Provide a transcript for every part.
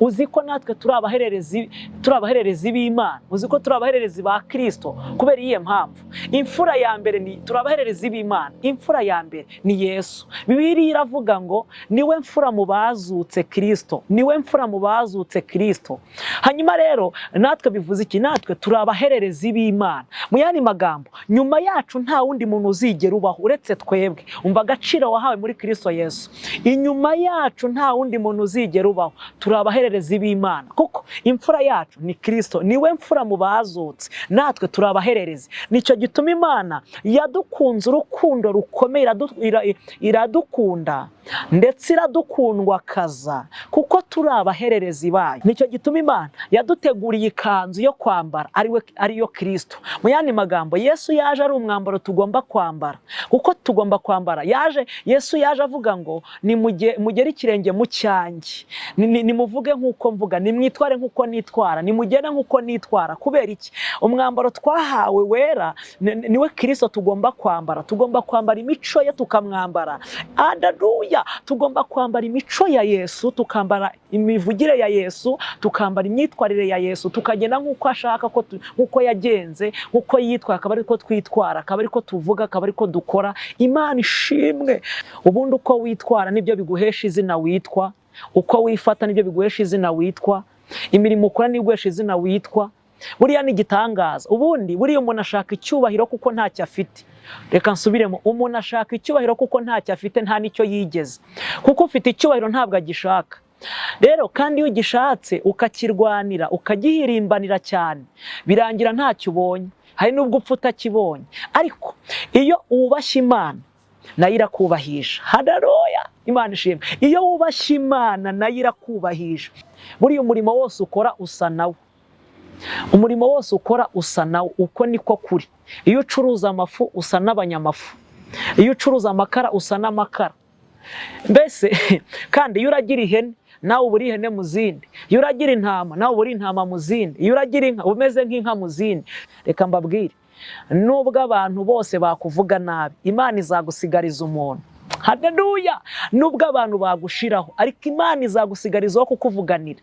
uzi ko natwe turi abahererezi b'Imana, uzi ko turi abahererezi ba Kristo. Kubera iyihe mpamvu? Imfura ya mbere turi abahererezi b'Imana, imfura ya mbere ni Yesu. Bibiliya iravuga ngo niwe mfura mu bazutse Kristo, niwe mfura mu bazutse Kristo. Hanyuma rero natwe bivuze iki? Natwe turi abahererezi b'Imana. Mu yandi magambo, nyuma yacu nta wundi muntu uzigera ubaho uretse twebwe. Umva agaciro wahawe muri Kristo Yesu. Inyuma yacu nta wundi muntu uzigera ubaho. Turi abahererezi b'Imana kuko imfura yacu ni Kristo, niwe mfura mu bazutse. Natwe turi abahererezi. Nicyo gituma Imana yadukunze urukundo rukomeye, iradukunda ndetse iradukundwa kaza kuko turi abahererezi bayo. Nicyo gituma Imana yaduteguriye ikanzu yo kwambara ariyo Kristo. Mu yandi magambo, Yesu yaje ari umwambaro tugomba kwambara. Kuko tugomba kwambara, Yesu yaje avuga ngo mugere ikirenge mu cyanjye, nimuvuge nk'uko mvuga, nimwitware nk'uko nitwara, nimugende nk'uko nitwara. Kubera iki? Umwambaro twahawe wera niwe Kristo tugomba kwambara. Tugomba kwambara imico ye tukamwambara. Haleluya! Tugomba kwambara imico ya Yesu, tukambara imivugire ya Yesu, tukambara imyitwarire ya Yesu, tukagenda nk'uko ashaka, nk'uko yagenze, nk'uko yitwara, akaba ariko twitwara, akaba ariko tuvuga, akaba ariko dukora. Imana ishimwe. Ubundi uko witwara nibyo biguhesha izina witwa, uko wifata nibyo biguhesha izina witwa, imirimo ukora nibiguhesha izina witwa. Buriya ni igitangaza. Ubundi buriya umuntu ashaka icyubahiro kuko ntacyo afite. Reka nsubiremo, umuntu ashaka icyubahiro kuko ntacyo afite, nta nicyo yigeze. Kuko ufite icyubahiro ntabwo agishaka. Rero kandi iyo ugishatse ukakirwanira, ukagihirimbanira cyane, birangira ntacyo ubonye. Hari n'ubwo upfa utakibonye. Ariko iyo wubashye Imana nayo irakubahisha. Haleluya! Imana ishimwe. Iyo wubashye Imana nayo irakubahisha. Buriya umurimo wose ukora usa nawo. Umurimo wose ukora usa nawo. Uko niko kuri. Iyo ucuruza amafu usa n'abanyamafu. Iyo ucuruza amakara usa n'amakara. Mbese kandi iyo uragira ihene nawe uburi ihene mu zindi. Iyo uragira intama nawe uburi intama mu zindi. Iyo uragira inka umeze nk'inka mu zindi. Reka mbabwire, nubwo abantu bose bakuvuga nabi, Imana izagusigariza umuntu. Haleluya! Nubwo abantu bagushiraho, ariko Imana izagusigarizaho kukuvuganira.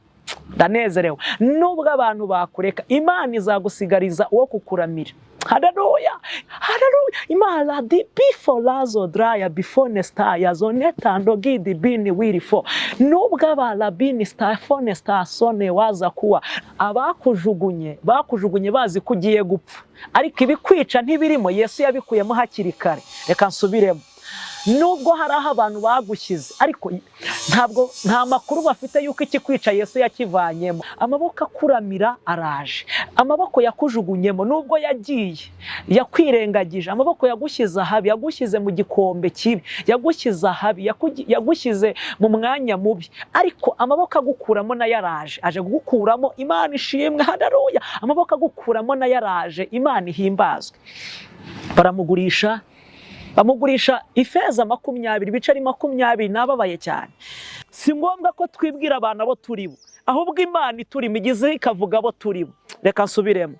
Ndanezerewe. Nubwo abantu bakureka, Imana izagusigariza uwo kukuramira. Haleluya! Haleluya! Imana di before lazo draya before nesta yazonetando gidi bini wirifo. Nubwo abalabini sta phone sta sone waza kuwa abakujugunye bazi kugiye gupfa. Ariko ibikwica ntibirimo, Yesu yabikuyemo hakiri kare. Reka nsubiremo. Nubwo hari aho abantu bagushyize, ariko nta makuru bafite yuko ikikwica Yesu yakivanyemo. Amaboko akuramira araje. Amaboko yakujugunyemo nubwo yagiye, yakwirengagije. Amaboko yagushyize ahabi, yagushyize mu gikombe kibi, yagushyize ahabi, yagushyize mu mwanya mubi. Ariko amaboko agukuramo nayo araje. Aje kugukuramo. Imana ishimwe. Haleluya! Amaboko agukuramo nayo araje. Imana ihimbazwe. Bamugurisha ifeza 20, ibiceri 20. Nababaye cyane. Si ngombwa ko twibwira abantu abo turibo, ahubwo Imana iturimo igize ikavuga abo turibo. Reka nsubiremo.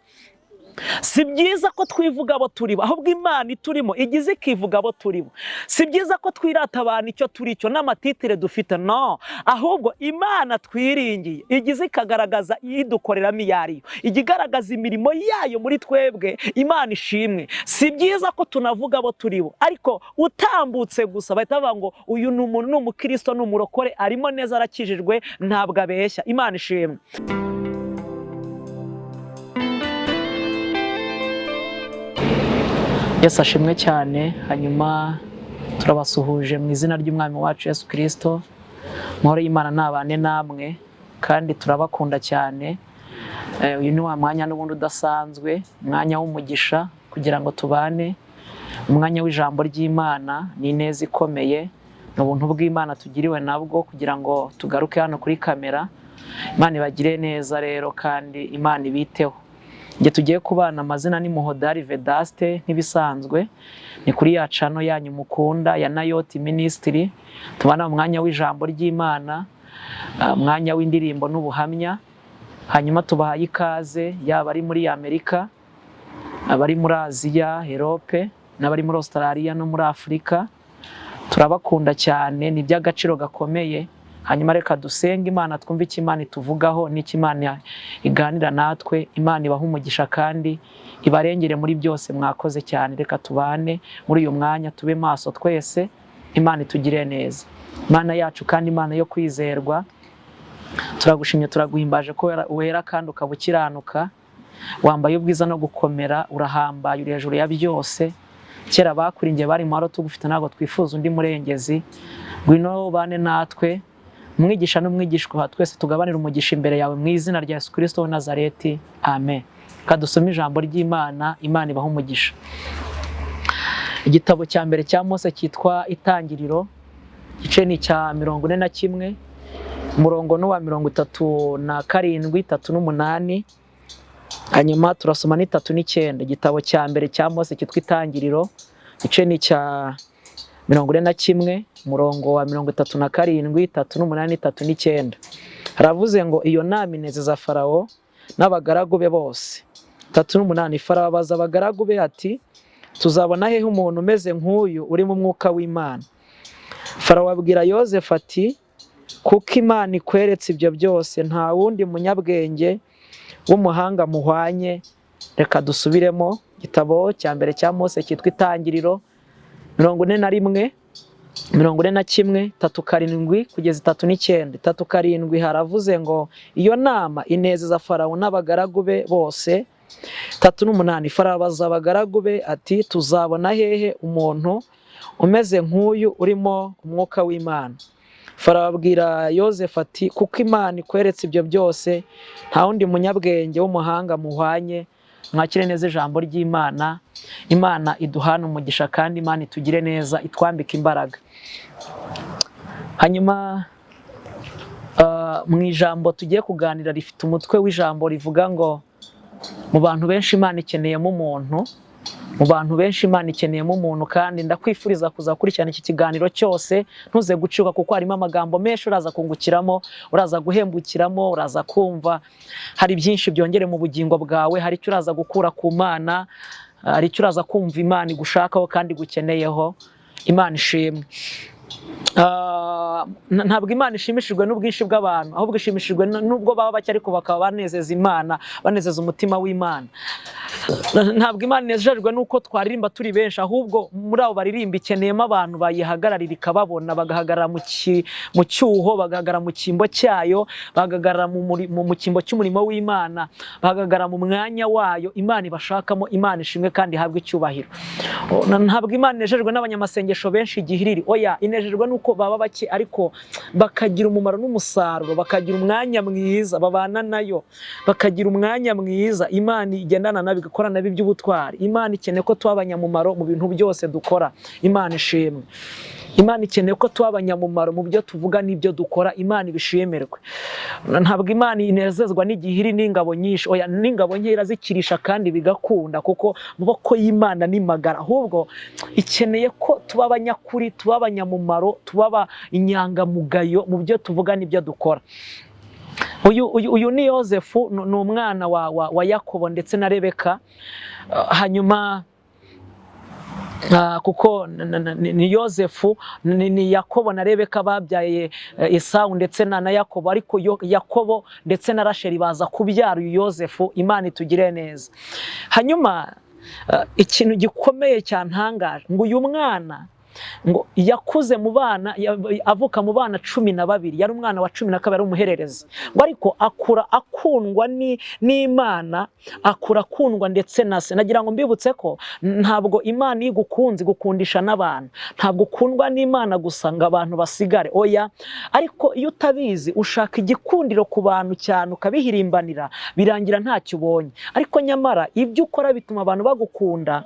Si byiza ko twivuga abo turibo, ahubwo Imana iturimo igize ikivuga abo turibo. Si byiza ko twirata abantu icyo turi cyo n'amatitire dufite, no. Ahubwo Imana twiringiye igize ikagaragaza idukoreramo iyariyo, igigaragaza imirimo yayo muri twebwe. Imana ishimwe. Si byiza ko tunavuga abo turibo, ariko utambutse gusa bahita bavuga ngo uyu ni umuntu, ni umukristo, ni umurokore, arimo neza, arakijijwe, ntabwo abeshya. Imana ishimwe. Yesu ashimwe cyane. Hanyuma turabasuhuje mu izina ry'Umwami wacu Yesu Kristo. Amahoro y'Imana nabane namwe, kandi turabakunda cyane. Uyu ni wa mwanya n'ubundi udasanzwe, mwanya w'umugisha kugira ngo tubane, umwanya w'ijambo ry'Imana. Ni ineza ikomeye, n'ubuntu bw'Imana tugiriwe nabwo kugira ngo tugaruke hano kuri kamera. Imana ibagire neza rero, kandi Imana ibiteho. Nge tugiye kubana, amazina ni MUHODALI Vedaste nk'ibisanzwe. Ni kuri ya channel yanyu mukunda ya Nayoti Ministry. Tubana mu mwanya w'ijambo ry'Imana, mwanya w'indirimbo n'ubuhamya. Hanyuma tubahaye ikaze, yaba ari muri Amerika, abari muri Aziya, Europe, n'abari muri Australia no muri Afrika. Turabakunda cyane, ni by'agaciro gakomeye hanyuma reka dusenge Imana, twumve icyo Imana ituvugaho n'icyo Imana iganira natwe. Imana ibahe umugisha kandi ibarengere muri byose. Mwakoze cyane. Reka tubane muri uyu mwanya, tube maso twese. Imana itugire neza. Imana yacu kandi Imana yo kwizerwa, turagushimye turaguhimbaje ko wera kandi ukaba ukiranuka, wambaye ubwiza no gukomera, urahambaye, uri hejuru ya byose. Kera bakuringiye bari mahoro, tugufite ntabwo twifuza undi murengezi. Ngwino bane natwe, umwigisha n'umwigishwa twese tugabanira umugisha imbere yawe mu izina rya Yesu Kristo wa Nazareti. Amen. Kadusome ijambo ry'Imana. Imana ibahe umugisha. Igitabo cya mbere cya Mose cyitwa Itangiriro, igice ni cya 41, umurongo n'uwa 37, 38. Hanyuma turasoma ni 39. Igitabo cya mbere cya Mose cyitwa Itangiriro, igice ni cya 41, umurongo wa 37, 38, 39. Haravuze ngo iyo nama inezeza Farawo n'abagaragu be bose. 38. Farawo abaza abagaragu be ati, tuzabona hehe umuntu umeze nk'uyu uri mu mwuka w'Imana? Farawo abwira Yozefu ati, kuko Imana ikweretse ibyo byose, nta wundi munyabwenge w'umuhanga muhwanye. Reka dusubiremo. Igitabo cya mbere cya Mose cyitwa Itangiriro, 41, 41, 37 kugeza 39. 37 haravuze ngo iyo nama inezeza Farawo n'abagaragu be bose. 38. Farawo abaza abagaragu be ati, tuzabona hehe umuntu umeze nk'uyu urimo umwuka w'Imana? Farawo abwira Yozefu ati, kuko Imana ikweretse ibyo byose, nta wundi munyabwenge w'umuhanga muhwanye. Mwakire neza ijambo ry'Imana. Imana iduhana umugisha kandi Imana itugire neza, itwambika imbaraga. Hanyuma mu ijambo tugiye kuganira rifite umutwe w'ijambo rivuga ngo mu bantu benshi Imana ikeneyemo umuntu. Mu bantu benshi Imana ikeneyemo umuntu, kandi ndakwifuriza kuzakurikirana iki kiganiro cyose, ntuze gucika, kuko harimo amagambo menshi uraza kungukiramo, uraza guhembukiramo, uraza kumva hari byinshi byongere mu bugingo bwawe, hari icyo uraza gukura ku Mana, hari icyo uraza kumva Imana igushakaho kandi gukeneyeho. Imana ishimwe. Ntabwo Imana ishimishijwe n'ubwinshi bw'abantu, ahubwo ishimishijwe n'ubwo baba bake ariko bakaba banezeza Imana, banezeza umutima w'Imana. Ntabwo Imana inejejwe n'uko twaririmba turi benshi, ahubwo muri abo baririmba ikeneyemo abantu bayihagararira ikababona, bagahagarara mu cyuho, bagahagarara mu cyimbo cyayo, bagahagarara mu cyimbo cy'umurimo w'Imana, bagahagarara mu mwanya wayo Imana ibashakamo. Imana ishimwe kandi ihabwe icyubahiro. Ntabwo Imana inejejwe n'abanyamasengesho benshi igihiriri, oya, inejejwe n'uko baba bake ariko bakagira umumaro n'umusaruro, bakagira umwanya mwiza, babana nayo, bakagira umwanya mwiza. Imana igendana nabo, igakorana nabo iby'ubutwari. Imana ikeneye ko tuba abanyamumaro mu bintu byose dukora. Imana ishimwe. Imana ikeneye ko tuba abanyamumaro mu byo tuvuga n'ibyo dukora. Imana ibishimirwe. Ntabwo Imana inezezwa n'igihiri n'ingabo nyinshi, oya, n'ingabo nke irazikirisha kandi bigakunda, kuko muboko y'Imana ni magara. Ahubwo ikeneye ko tuba abanyakuri, tuba abanyamumaro, tuba inyangamugayo mu byo tuvuga n'ibyo dukora. Uyu ni Yozefu, ni umwana wa Yakobo ndetse na Rebeka. Hanyuma kuko ni Yozefu, ni Yakobo na Rebeka babyaye Esawu ndetse na Yakobo, ariko Yakobo ndetse na Rasheli baza kubyara uyu Yozefu. Imana itugire neza. Hanyuma ikintu gikomeye cyantangaje ngo uyu mwana ngo yakuze mu bana, avuka mu bana 12, yari umwana wa 12, ari umuhererezi. Ngo ariko akura akundwa n'Imana, akura akundwa ndetse na se. Nagira ngo mbibutse ko ntabwo Imana igukunze gukundisha n'abantu, ntabwo ukundwa n'Imana gusa ngo abantu basigare, oya. Ariko iyo utabizi ushaka igikundiro ku bantu cyane, ukabihirimbanira, birangira ntacyo ubonye. Ariko nyamara ibyo ukora bituma abantu bagukunda.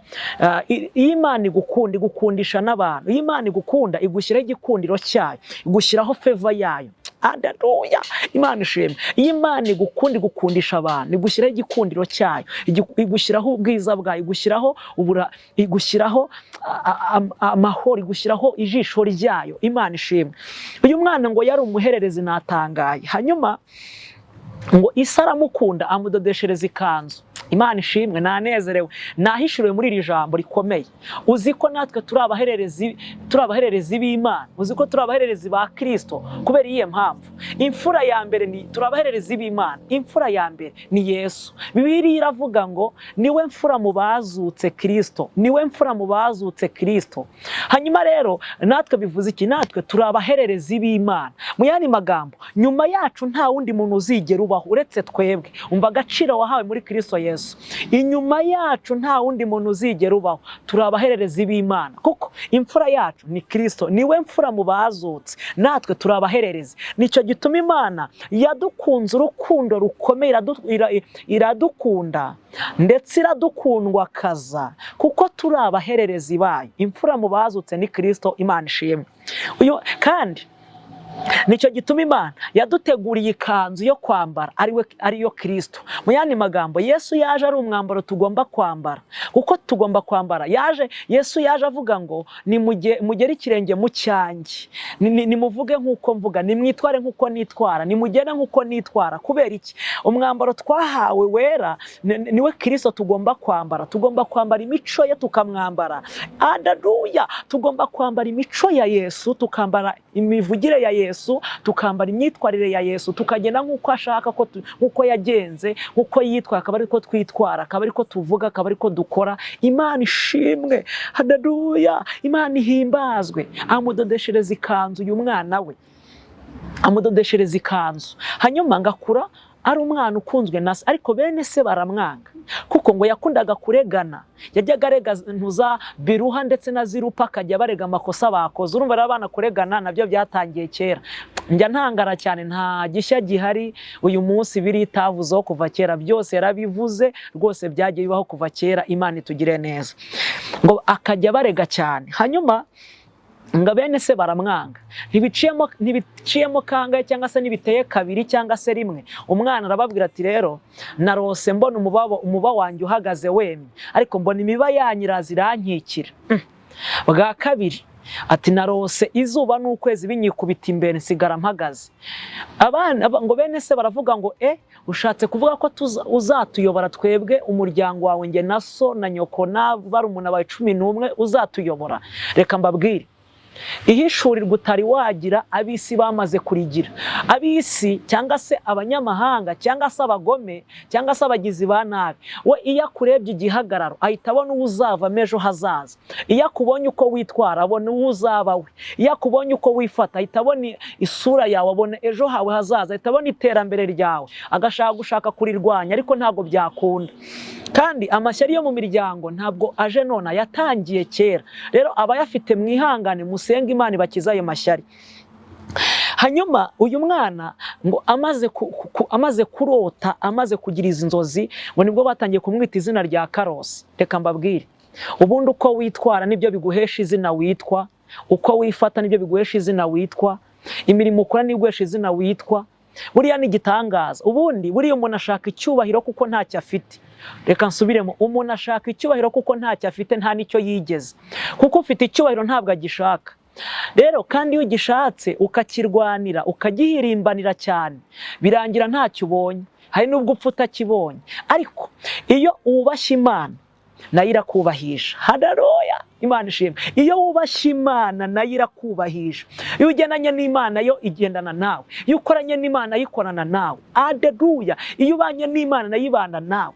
Iyo Imana igukunda, igukundisha n'abantu. Iyo Imana igukunda, igushyiraho igikundiro cyayo, igushyiraho favor yayo. Haleluya. Imana ishimwe. Iyo Imana igukunda, igukundisha abantu, igushyiraho igikundiro cyayo, igushyiraho ubwiza bwayo, igushyiraho amahoro, igushyiraho ijisho ryayo. Imana ishimwe. Uyu mwana ngo yari umuhererezi, natangaye. Hanyuma ngo Isa aramukunda, amudodeshereza ikanzu. Imana ishimwe, nanezerewe, nahishuriwe muri iri jambo rikomeye. Uzi ko natwe turi abahererezi b'Imana, uzi ko turi abahererezi ba Kristo kubera iyihe mpamvu. Imfura ya mbere turi abahererezi b'Imana, imfura ya mbere ni Yesu. Bibiliya iravuga ngo niwe mfura mu bazutse Kristo, niwe mfura mu bazutse Kristo. Hanyuma rero natwe bivuze iki? Natwe turi abahererezi b'Imana. Mu yandi magambo, nyuma yacu nta wundi muntu uzigera ubaho uretse twebwe. Umva agaciro wahawe muri Kristo Yesu. Inyuma yacu nta wundi muntu uzigera ubaho. Turi abahererezi b'Imana kuko imfura yacu ni Kristo, niwe mfura mu bazutse. Natwe turi abahererezi. Nicyo gituma Imana yadukunze urukundo rukomeye, iradukunda ndetse iradukundwakaza kuko turi abahererezi bayo. Imfura mu bazutse ni Kristo. Imana ishimwe. Kandi nicyo gituma Imana yaduteguriye ikanzu yo kwambara ariyo Kristo. Mu yandi magambo, Yesu yaje ari umwambaro tugomba kwambara kuko tugomba kwambara. Yesu yaje avuga ngo mugere ikirenge mu cyanjye, nimuvuge nk'uko mvuga, nimwitware nk'uko nitwara, nimugene nk'uko nitwara. Kubera iki? Umwambaro twahawe wera niwe Kristo tugomba kwambara. Tugomba kwambara imico ye tukamwambara. Haleluya! Tugomba kwambara imico ya Yesu, tukambara imivugire ya Yesu, tukambara imyitwarire ya Yesu, tukagenda nk'uko ashaka, nk'uko yagenze, nk'uko yitwara, akaba ariko twitwara, akaba ariko tuvuga, akaba ariko dukora. Imana ishimwe, haleluya, Imana ihimbazwe. Amudodeshereza ikanzu uyu mwana we, amudodeshereza ikanzu. Hanyuma ngakura ari umwana ukunzwe na se, ariko bene se baramwanga kuko ngo yakundaga kuregana. Yajyaga arega ntuza Biruha ndetse na Zirupa, akajya barega amakosa bakoze. Urumva rero abana kuregana nabyo byatangiye kera. Njya ntangara cyane, nta gishya gihari uyu munsi biritavuzeho kuva kera. Byose yarabivuze rwose, byagiye bibaho kuva kera. Imana itugire neza. Ngo akajya barega cyane. Hanyuma ngo bene se baramwanga. Ntibiciyemo kangahe cyangwa se ntibiteye kabiri cyangwa se rimwe, umwana arababwira ati rero narose mbona umuba wanjye uhagaze wemye, ariko mbona imiba yanyiraza irankikira. Bwa kabiri ati narose izuba n'ukwezi binyikubita imbere nsigara mpagaze. Abana ngo bene se baravuga ngo ushatse kuvuga ko uzatuyobora twebwe umuryango wawe, nge na so na nyoko na barumuna bawe 11 uzatuyobora? Reka mbabwire, ihishurirwa utari wagira ab'isi bamaze kurigira. Ab'isi cyangwa se abanyamahanga cyangwa se abagome cyangwa se abagizi ba nabi, we iyo akurebye igihagararo ahita abona uwo uzava ejo hazaza. Iyo akubonye uko witwara abona uwo uzaba we. Iyo akubonye uko wifata ahita abona isura yawe, abona ejo hawe hazaza, ahita abona iterambere ryawe, gushaka kurirwanya, ariko ntabwo byakunda. Kandi amashyari yo mu miryango ntabwo aje none, yatangiye kera. Rero abayafite mwihangane, musenge Imana ibakiza ayo mashyari. Hanyuma uyu mwana ngo amaze kurota, amaze kugira izi nzozi, ngo nibwo batangiye kumwita izina rya Karosi. Reka mbabwire, ubundi uko witwara nibyo biguhesha izina witwa, uko wifata nibyo biguhesha izina witwa, imirimo ukora nibiguhesha izina witwa. Buriya ni igitangaza. Ubundi buriya umuntu ashaka icyubahiro kuko ntacyo afite. Reka nsubiremo, umuntu ashaka icyubahiro kuko ntacyo afite, nta nicyo yigeze. Kuko ufite icyubahiro ntabwo agishaka. Rero kandi iyo ugishatse ukakirwanira, ukagihirimbanira cyane, birangira ntacyo ubonye. Hari n'ubwo upfa utakibonye. Ariko iyo wubashye Imana nayo irakubahisha. Haleluya, Imana ishimwe. Iyo wubashye Imana nayo irakubahisha. Iyo ugendanye n'Imana yo igendana nawe. Iyo ukoranye n'Imana yikorana nawe. Haleluya. Iyo ubanye n'Imana nayo ibana nawe.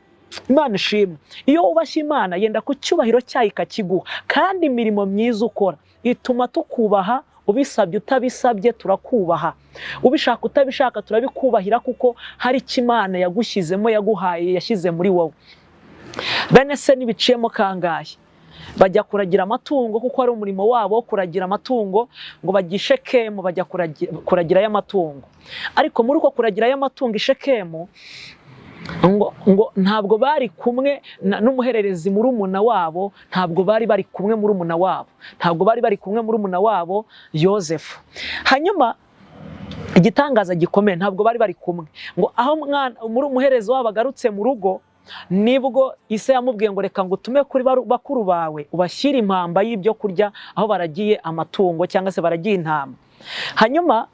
Imana ishimwe. Iyo wubashye Imana yenda ku cyubahiro cyayo ikakiguha. Kandi imirimo myiza ukora ituma tukubaha, ubisabye utabisabye turakubaha, ubishaka utabishaka turabikubahira, kuko hari icyo Imana yagushyizemo, yaguhaye, yashyize muri wowe. Bene se ntibiciyemo kangahe bajya kuragira amatungo, kuko ari umurimo wabo wo kuragira amatungo, ngo bagishekemo bajya kuragira y'amatungo. Ariko muri uko kuragira y'amatungo ishekemo, ngo ntabwo bari kumwe n'umuhererezi murumuna wabo, ntabwo bari kumwe murumuna wabo, ntabwo bari kumwe murumuna wabo Yozefu. Hanyuma igitangaza gikomeye, ntabwo bari kumwe. Ngo aho muri umuherezi wabo agarutse mu rugo, nibwo ise yamubwiye ngo reka ngo utume kuri bakuru bawe ubashyire impamba y'ibyo kurya aho baragiye amatungo cyangwa se baragiye intama. Hanyuma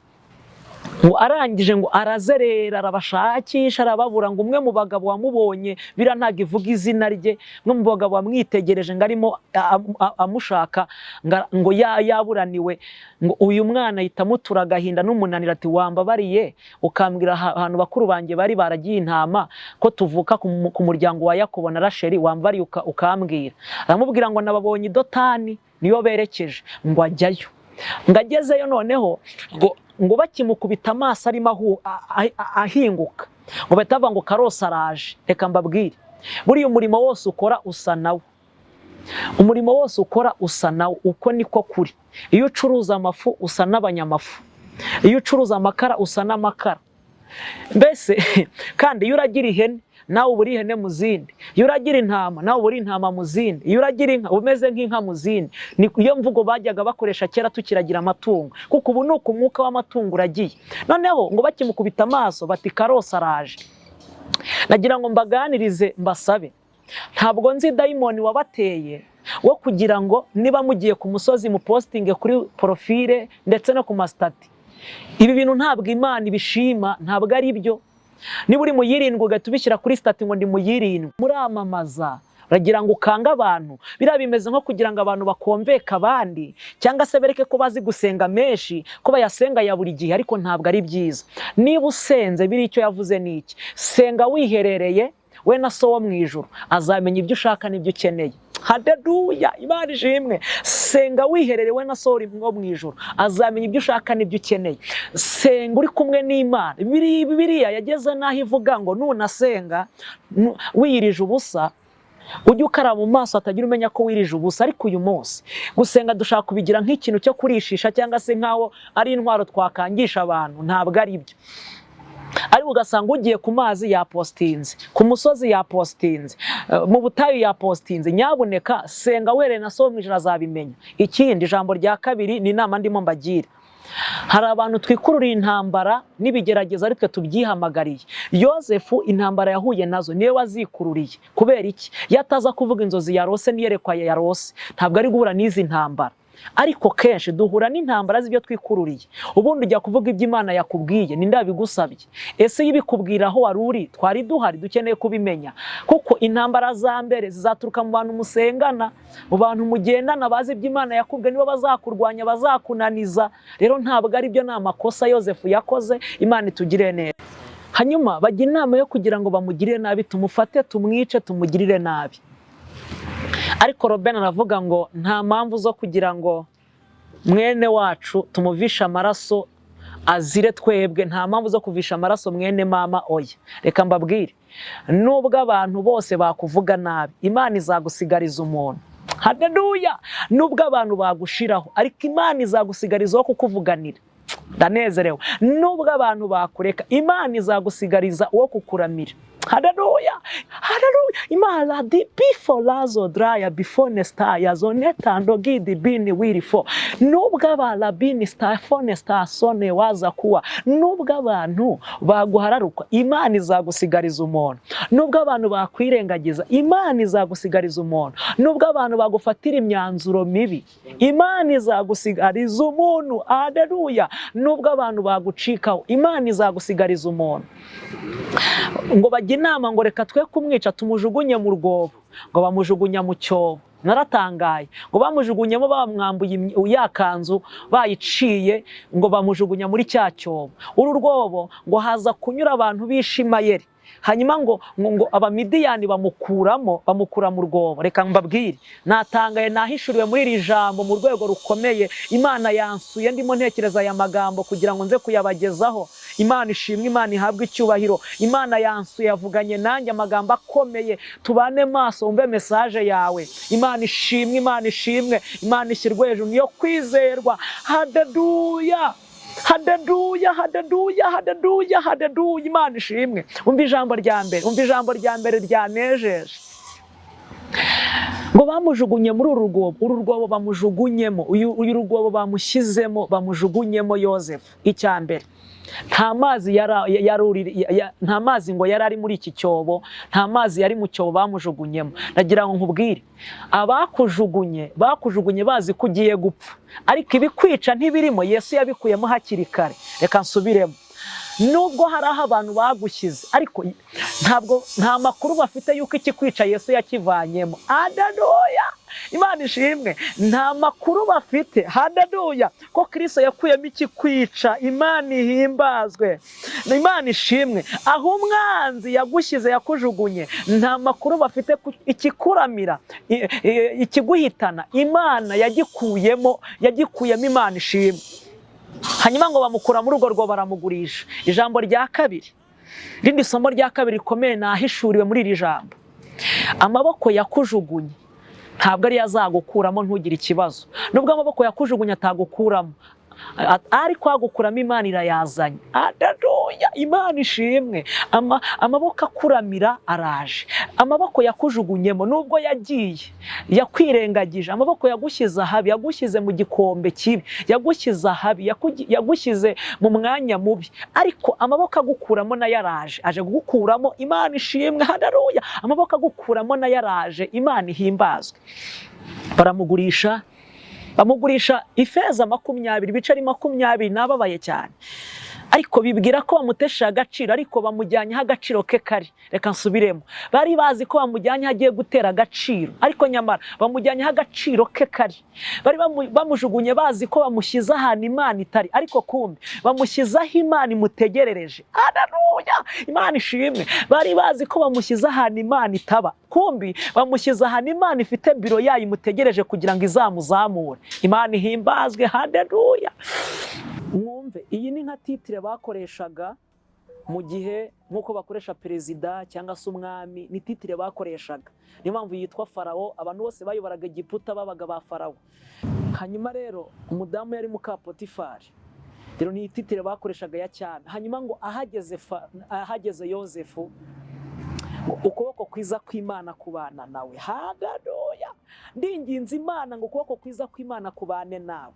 ngo arangije ngo arazerera arabashakisha arababura, ngo umwe mu bagabo wamubonye bira ntago ivuga izina rye, umwe mu bagabo wamwitegereje ngo arimo amushaka ngo yaburaniwe, ngo uyu mwana ahita amutura agahinda n'umunaniro ati wambabariye ukambwira ahantu bakuru banjye bari baragiye intama ko tuvuka ku muryango wa Yakobo na Rasheli, wambariye ukambwira. Aramubwira ngo nababonye i Dotani niyo berekeje, ngo ajyayo. Ngo agezeyo noneho ngo bakimukubita amaso arimo ahinguka, ngo bahita bavuga ngo Karose araje. Reka mbabwire, buriya umurimo wose ukora usa nawo, umurimo wose ukora usa nawo, uko niko kuri. Iyo ucuruza amafu usa n'abanyamafu, iyo ucuruza amakara usa n'amakara. Mbese kandi iyo uragira ihene nawe uba uri ihene mu zindi, iyo uragira intama nawe uba uri intama mu zindi, iyo uragira inka umeze nk'inka mu zindi. Iyo mvugo bajyaga bakoresha kera tukiragira amatungo, kuko ubu ni uko umwuka w'amatungo uragiye. Noneho ngo bakimukubita amaso bati Karose araje. Nagira ngo mbaganirize mbasabe, ntabwo nzi dayimoni wabateye wo kugira ngo niba mugiye ku musozi mu postinge kuri profile ndetse no ku masitati. Ibi bintu ntabwo Imana ibishima, ntabwo ari byo. Niba uri mu yirindwi ugahita ubishyira kuri stati ngo ndi mu yirindwi, muramamaza uragira ngo ukange abantu. Biriya bimeze nko kugira ngo abantu bakomveka abandi, cyangwa se bereke ko bazi gusenga menshi, ko bayasenga ya buri gihe, ariko ntabwo ari byiza. Niba usenze biri icyo yavuze ni iki: senga wiherereye, we na so wo mu ijuru azamenya ibyo ushaka n'ibyo ukeneye. Haleluya, Imana ishimwe. Senga wihererewe na so wo mu ijuru azamenya ibyo ushaka n'ibyo ukeneye. Senga uri kumwe n'Imana. Bibiliya yageze naho ivuga ngo nunasenga wiyirije ubusa ujye ukaraba mu maso atagira umenya ko wirije ubusa. Ariko uyu munsi gusenga dushaka kubigira nk'ikintu cyo kurishisha, cyangwa se nkaho ari intwaro twakangisha abantu. Ntabwo ari byo. Ariko ugasanga ugiye ku mazi yapostinze, ku musozi yapostinze, mu butayu yapostinze. Nyabuneka senga wereye na so mu ijuru azabimenya. Ikindi ijambo rya kabiri ni inama ndimo mbagira. Hari abantu twikururiye intambara n'ibigerageza aritwe tubyihamagariye. Yozefu intambara yahuye nazo niwe wazikururiye. Kubera iki? Yataza kuvuga inzozi yarose niyerekwa yarose, ntabwo ari guhura n'izi ntambara. Ariko kenshi duhura n'intambara z'ibyo twikururiye. Ubundi ujya kuvuga ibyo Imana yakubwiye, ni ndabigusabye. Ese iyo ibikubwira aho wari uri twari duhari, dukeneye kubimenya. Kuko intambara za mbere zizaturuka mu bantu musengana, mu bantu mugendana bazi ibyo Imana yakubwiye, nibo bazakurwanya, bazakunaniza. Rero ntabwo ari byo, ni amakosa Yozefu yakoze. Imana itugirire neza. Hanyuma bajya inama yo kugira ngo bamugirire nabi, tumufate tumwice tumugirire nabi. Ariko Robena aravuga ngo nta mpamvu zo kugira ngo mwene wacu tumuvisha amaraso azire twebwe, nta mpamvu zo kuvisha amaraso mwene mama. Oya, reka mbabwire, nubwo abantu bose bakuvuga nabi, Imana izagusigariza umuntu. Haleluya! Nubwo abantu bagushiraho, ariko Imana izagusigariza wo kukuvuganira. Ndanezerewe. Nubwo abantu bakureka, Imana izagusigariza uwo kukuramira. Haleluya, haleluya. Imana di before lazo draya before nesta yazoneta ndogidi bini wirifo. Nubwo abarabini stafone stasone waza kuwa, nubwo abantu baguhararuka, Imana izagusigariza umuntu. Nubwo abantu bakwirengagiza, Imana izagusigariza umuntu. Nubwo abantu bagufatira imyanzuro mibi, Imana izagusigariza umuntu. Haleluya. Nubwo abantu bagucikaho, Imana izagusigariza umuntu. Ngo bajya inama ngo reka twe kumwica tumujugunye mu rwobo, ngo bamujugunya mu cyobo. Naratangaye. Ngo bamujugunyemo bamwambuye yakanzu bayiciye, ngo bamujugunya muri cya cyobo. Uru rwobo ngo haza kunyura abantu b'Ishimayeli. Hanyuma ngo abamidiyani bamukura mu rwobo. Reka mbabwire, natangaye nahishuriwe muri iri jambo mu rwego rukomeye. Imana yansuye ndimo ntekereza aya magambo kugira ngo nze kuyabagezaho. Imana ishimwe, Imana ihabwe icyubahiro. Imana yansuye, yavuganye nanjye amagambo akomeye. Tubane maso umve message yawe. Imana ishimwe, Imana ishimwe, Imana ishyirwe hejuru, niyo kwizerwa. Haleluya, haleluya, haleluya, haleluya, haleluya. Imana ishimwe. Umva ijambo rya mbere, umva ijambo rya mbere ryanejeje. Ngo bamujugunye muri uru rwobo bamujugunyemo, uyu rwobo bamushyizemo, bamujugunyemo Yozefu. Icya mbere, nta mazi ngo yari ari muri iki cyobo, nta mazi yari mu cyobo bamujugunyemo. Nagira ngo nkubwire, bakujugunye bazi ko ugiye gupfa, ariko ibikwica ntibirimo. Yesu yabikuyemo hakiri kare. Reka nsubiremo, nubwo hari aho abantu bagushyize ariko nta makuru bafite yuko ikikwica Yesu yakivanyemo. Haleluya, Imana ishimwe. Nta makuru bafite, haleluya, ko Kristo yakuyemo ikikwica. Imana ihimbazwe, Imana ishimwe. Aho umwanzi yagushyize yakujugunye, nta makuru bafite ikikuramira, ikiguhitana, Imana yagikuyemo. Imana ishimwe. Hanyuma ngo bamukura muri urwo rwo baramugurisha. Ijambo rya kabiri, rindi somo rya kabiri rikomeye nahishuriwe muri iri jambo: amaboko yakujugunye ntabwo ari yazagukuramo ntugire ikibazo. Nubwo amaboko yakujugunye atagukuramo, ariko agukuramo Imana irayazanye. Haleluya, Imana ishimwe. Amaboko akuramira araje. Amaboko yakujugunyemo nubwo yagiye yakwirengagije, amaboko yagushyize ahabi, yagushyize mu gikombe kibi, yagushyize ahabi, yagushyize mu mwanya mubi, ariko amaboko agukuramo nayo araje. Aje kugukuramo, Imana ishimwe. Haleluya, amaboko agukuramo nayo araje. Imana ihimbazwe. Bamugurisha ifeza 20, ibiceri 20. Nababaye cyane, ariko bibwira ko bamutesha agaciro, ariko bamujyanyeho agaciro ke kari. Reka nsubiremo, bari bazi ko bamujyanye hagiye gutera agaciro, ariko nyamara bamujyanyeho agaciro ke kari. Bari bamujugunye bazi ko bamushyize ahantu Imana itari, ariko kumbe bamushyize aho Imana imutegerereje. Haleluya, Imana ishimwe. Bari bazi ko bamushyize ahantu Imana itaba, kumbe bamushyize ahantu Imana ifite biro yayo imutegereje kugira ngo izamuzamure. Imana ihimbazwe. Haleluya. Mwumve, iyi ni nka titire bakoreshaga mu gihe nk'uko bakoresha perezida cyangwa se umwami, ni titire bakoreshaga. Niyo mpamvu yitwa Farawo. Abantu bose bayoboraga Egiputa babaga ba Farawo. Hanyuma rero umudamu yari muka Potifari, rero ni titire bakoreshaga ya cyane. Hanyuma ngo ahageze Yozefu, ukuboko kwiza kw'Imana kubana nawe. Haleluya, ndinginze Imana ngo ukuboko kwiza kw'Imana kubane nawe.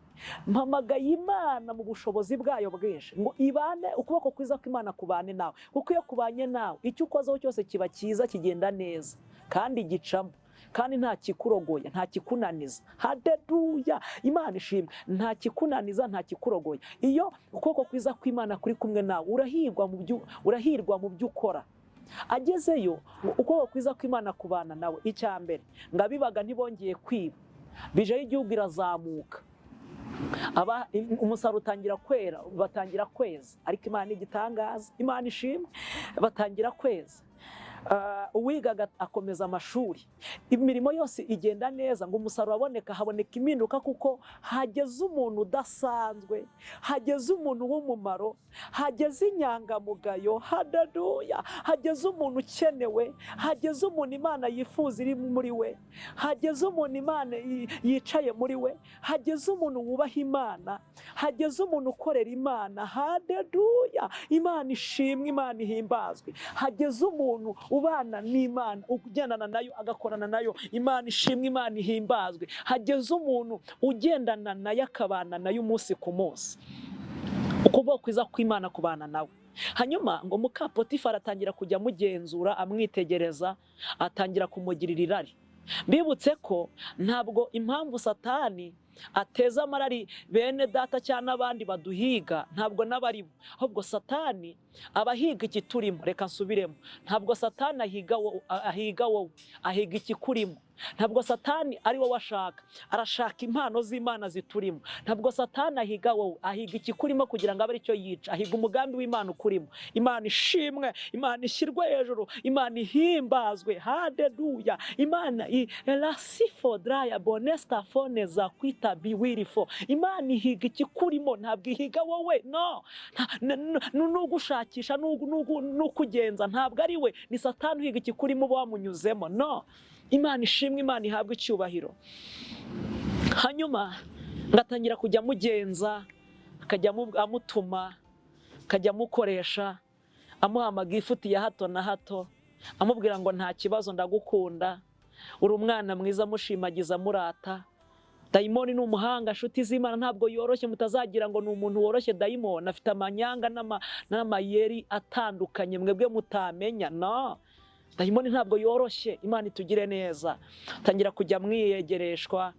Mpamagaye Imana mu bushobozi bwayo bwinshi ngo ibane, ukuboko kwiza kw'Imana kubane nawe. Kuko iyo kubanye nawe, icyo ukozeho cyose kiba cyiza, kigenda neza kandi gicamo, kandi nta kikurogoya, nta kikunaniza. Haleluya, Imana ishimwe. Nta kikunaniza, nta kikurogoya. Iyo ukuboko kwiza kw'Imana kuri kumwe nawe, urahirwa mu byo ukora. Agezeyo ukuboko kwiza kw'Imana kubana nawe. Icya mbere, ngabibaga ntibongeye kwiba, bijeho igihugu irazamuka, umusaruro utangira kwera, batangira kweza. Ariko Imana igitangaza, Imana ishimwe, batangira kweza. Uwigaga akomeza amashuri, imirimo yose igenda neza, ngo umusaruro aboneka, haboneka impinduka, kuko hageze umuntu udasanzwe, hageze umuntu w'umumaro, hageze inyangamugayo. Haleluya, hageze umuntu ukenewe, hageze umuntu Imana yifuza iri muri we, hageze umuntu Imana yicaye muri we, hageze umuntu wubaha Imana, hageze umuntu ukorera Imana. Haleluya, Imana ishimwe, Imana ihimbazwe. Hageze umuntu ubana n'Imana, ugendana nayo, agakorana nayo. Imana ishimwe, Imana ihimbazwe. Hageze umuntu ugendana nayo, akabana nayo umunsi ku munsi. Ukuboko kwiza kw'Imana kubana nawe. Hanyuma ngo muka Potifari atangira kujya amugenzura, amwitegereza, atangira kumugirira irari. Mbibutse ko ntabwo impamvu Satani ateza amarari bene data cyangwa n'abandi baduhiga, ntabwo n'abaribo, ahubwo Satani abahiga iki turimo. Reka nsubiremo, ntabwo Satani ahiga wowe, ahiga iki kurimo. Ntabwo Satani ari wowe ashaka, arashaka impano z'Imana ziturimo. Ntabwo Satani ahiga wowe, ahiga iki kurimo kugira ngo abe aricyo yica, ahiga umugambi w'Imana ukurimo. Imana ishimwe, Imana ishyirwe hejuru, Imana ihimbazwe. Haleluya, Imana elasifo draya bonesta foneza kwita biwirifo. Imana ihiga iki kurimo, ntabwo ihiga wowe. No, nugushakisha, nukugenza, ntabwo ari we, ni Satani uhiga iki kurimo uba wamunyuzemo. No, Imana ishimwe, Imana ihabwe icyubahiro. Hanyuma ngatangira kujya mugenza, akajya amutuma, akajya amukoresha, amuhamaga ifuti ya hato na hato, amubwira ngo nta kibazo, ndagukunda, uri umwana mwiza, mushimagiza, murata. Dayimoni ni umuhanga, nshuti z'Imana, ntabwo yoroshye. Mutazagira ngo ni umuntu woroshye. Dayimoni afite amanyanga n'amayeri atandukanye mwebwe mutamenya. No, dayimoni ntabwo yoroshye. Imana itugire neza. Tangira kujya mwiyegereshwa,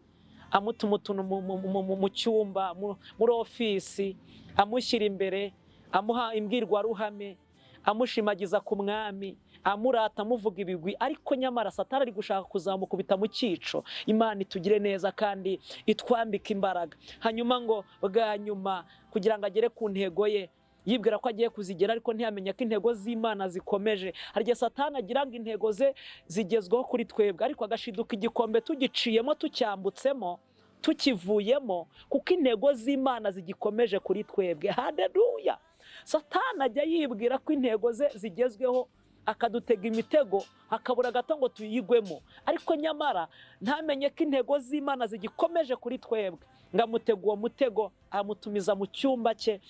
amutuma utuntu mu cyumba, muri ofisi, amushyira imbere, amuha imbwirwaruhame, amushimagiza ku mwami, amurata amuvuga ibigwi, ariko nyamara Satani ari gushaka kuzamukubita mu cyico. Imana itugire neza kandi itwambike imbaraga. Hanyuma ngo bwa nyuma kugira ngo agere ku ntego ye, yibwira ko agiye kuzigera ariko ntiyamenya ko intego z'Imana zikomeje. Hari igihe Satani agira ngo intego ze zigezweho kuri twebwe, ariko agashiduka igikombe tugiciyemo, tucyambutsemo, tukivuyemo, kuko intego z'Imana zigikomeje kuri twebwe. Haleluya! Satani ajya yibwira ko intego ze zigezweho, akadutega imitego, akabura gato ngo tuyigwemo, ariko nyamara ntamenye ko intego z'Imana zigikomeje kuri twebwe. Ngamutega uwo mutego, amutumiza mu cyumba cye.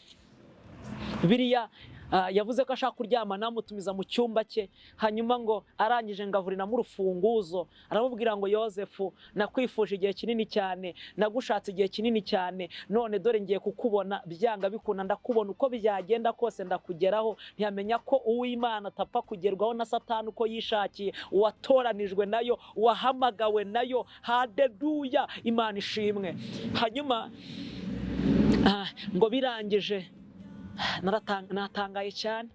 Biriya yavuze ko ashaka kuryamana, amutumiza mu cyumba cye. Hanyuma ngo arangije ngavurinamo urufunguzo, aramubwira ngo Yozefu, nakwifuje igihe kinini cyane, nagushatse igihe kinini cyane, none dore ngiye kukubona, byanga bikunda ndakubona, uko byagenda kose ndakugeraho. Ntiyamenya ko uw'Imana atapfa kugerwaho na Satani uko yishakiye, uwatoranijwe nayo, uwahamagawe nayo. Haleluya! Imana ishimwe. Hanyuma ngo birangije, natangaye cyane,